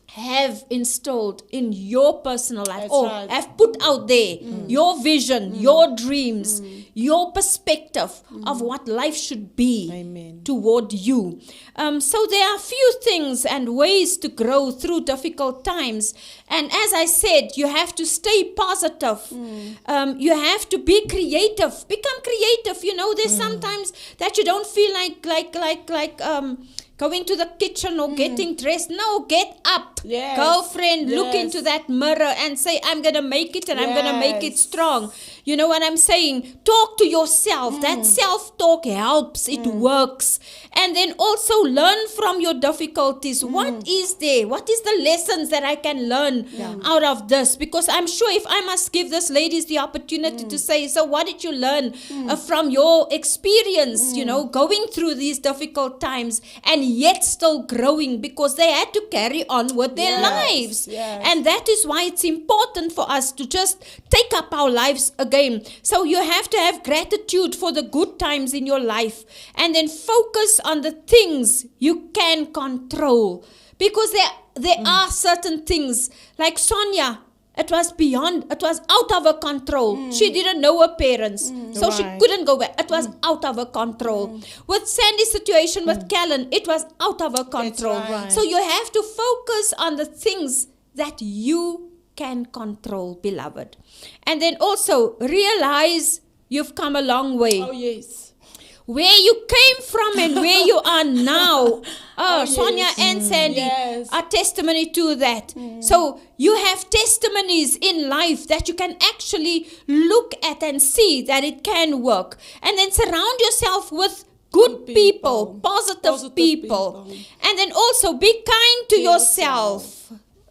Speaker 1: have installed in your personal life,
Speaker 3: That's
Speaker 1: or
Speaker 3: right.
Speaker 1: have put out there, your vision, your dreams, your perspective of what life should be
Speaker 2: Amen.
Speaker 1: toward you. So there are few things and ways to grow through difficult times, and as I said, you have to stay positive. You have to be creative, become creative. You know, there's sometimes that you don't feel like going to the kitchen or getting dressed. No, get up.
Speaker 3: Yes.
Speaker 1: Girlfriend, look
Speaker 3: Yes.
Speaker 1: into that mirror and say, I'm going to make it, and I'm going to make it
Speaker 3: Yes.
Speaker 1: strong. You know what I'm saying? Talk to yourself. That self-talk helps. It works. And then also learn from your difficulties. What is there? What is the lessons that I can learn out of this? Because I'm sure if I must give these ladies the opportunity to say, so what did you learn from your experience, you know, going through these difficult times and yet still growing, because they had to carry on with their
Speaker 3: Yes,
Speaker 1: lives.
Speaker 3: yes.
Speaker 1: And that is why it's important for us to just take up our lives again. So you have to have gratitude for the good times in your life, and then focus on the things you can control, because there are certain things like Sonia. It was out of her control. She didn't know her parents, so she
Speaker 2: Right.
Speaker 1: couldn't go back. It was out of her control. With Sandy's situation with Callan, it was out of her control.
Speaker 3: right.
Speaker 1: So you have to focus on the things that you can control, beloved. And then also realize you've come a long way.
Speaker 3: Oh, yes.
Speaker 1: Where you came from and where you are now.
Speaker 3: yes.
Speaker 1: Sonia and Sandy
Speaker 3: Yes.
Speaker 1: are testimony to that. So you have testimonies in life that you can actually look at and see that it can work. And then surround yourself with good people, positive people. And then also be kind to yourself.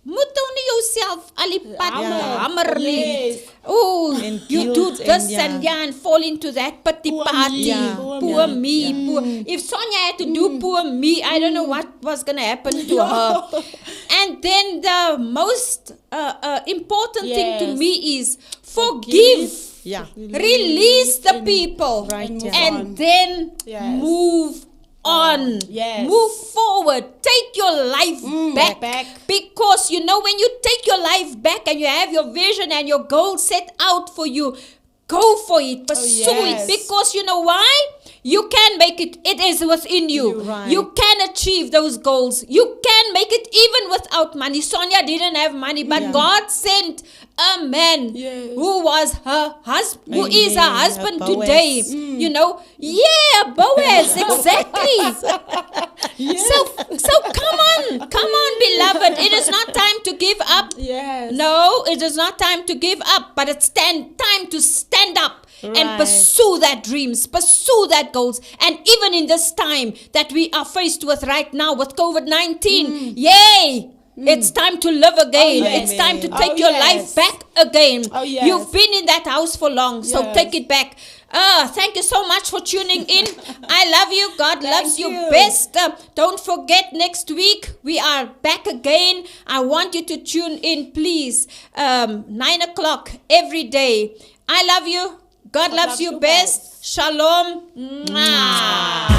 Speaker 1: Moet nou nie jouself al die pad hamer nie.
Speaker 3: Yes.
Speaker 1: Oh,
Speaker 2: And
Speaker 1: you do
Speaker 2: guilt
Speaker 1: this
Speaker 2: and
Speaker 1: and fall into that pity
Speaker 3: Poor
Speaker 1: party.
Speaker 3: me,
Speaker 2: Yeah.
Speaker 1: Poor me. Poor. If Sonia had to do poor me, I don't know what was going to happen to her. And then the most important thing to
Speaker 3: Yes.
Speaker 1: me is forgive
Speaker 2: Yeah.
Speaker 1: Release the people.
Speaker 2: Right,
Speaker 3: and
Speaker 2: yeah.
Speaker 3: move on.
Speaker 1: And then
Speaker 3: Yes.
Speaker 1: move on.
Speaker 3: Yes.
Speaker 1: Move forward. Take your life back.
Speaker 3: back.
Speaker 1: Because when you take your life back and you have your vision and your goal set out for you, go for it. Pursue
Speaker 3: yes.
Speaker 1: it. Because you know why? You can make it. It is within you.
Speaker 2: Right.
Speaker 1: You can achieve those goals. You can make it even without money. Sonia didn't have money, but God sent a man
Speaker 3: Yes.
Speaker 1: who was her husband, who is her
Speaker 2: Amen.
Speaker 1: husband
Speaker 2: Boaz.
Speaker 1: today. Yeah, Boaz, exactly. So come on, beloved. It is not time to give up.
Speaker 3: Yes.
Speaker 1: No, it is not time to give up, but it's time to stand up and
Speaker 2: Right.
Speaker 1: pursue that dreams, pursue that goals. And even in this time that we are faced with right now with COVID-19, yay! It's time to live again.
Speaker 3: Oh, yes.
Speaker 1: It's time to
Speaker 3: Oh,
Speaker 1: take your
Speaker 3: yes.
Speaker 1: life back again.
Speaker 3: Oh, yes.
Speaker 1: You've been in that house for long, so
Speaker 3: Yes.
Speaker 1: take it back. Thank you so much for tuning in. I love you. God loves you
Speaker 3: you.
Speaker 1: best. Don't forget, next week we are back again. I want you to tune in, please. 9 o'clock every day. I love you. God loves you best. Shalom. Mwah.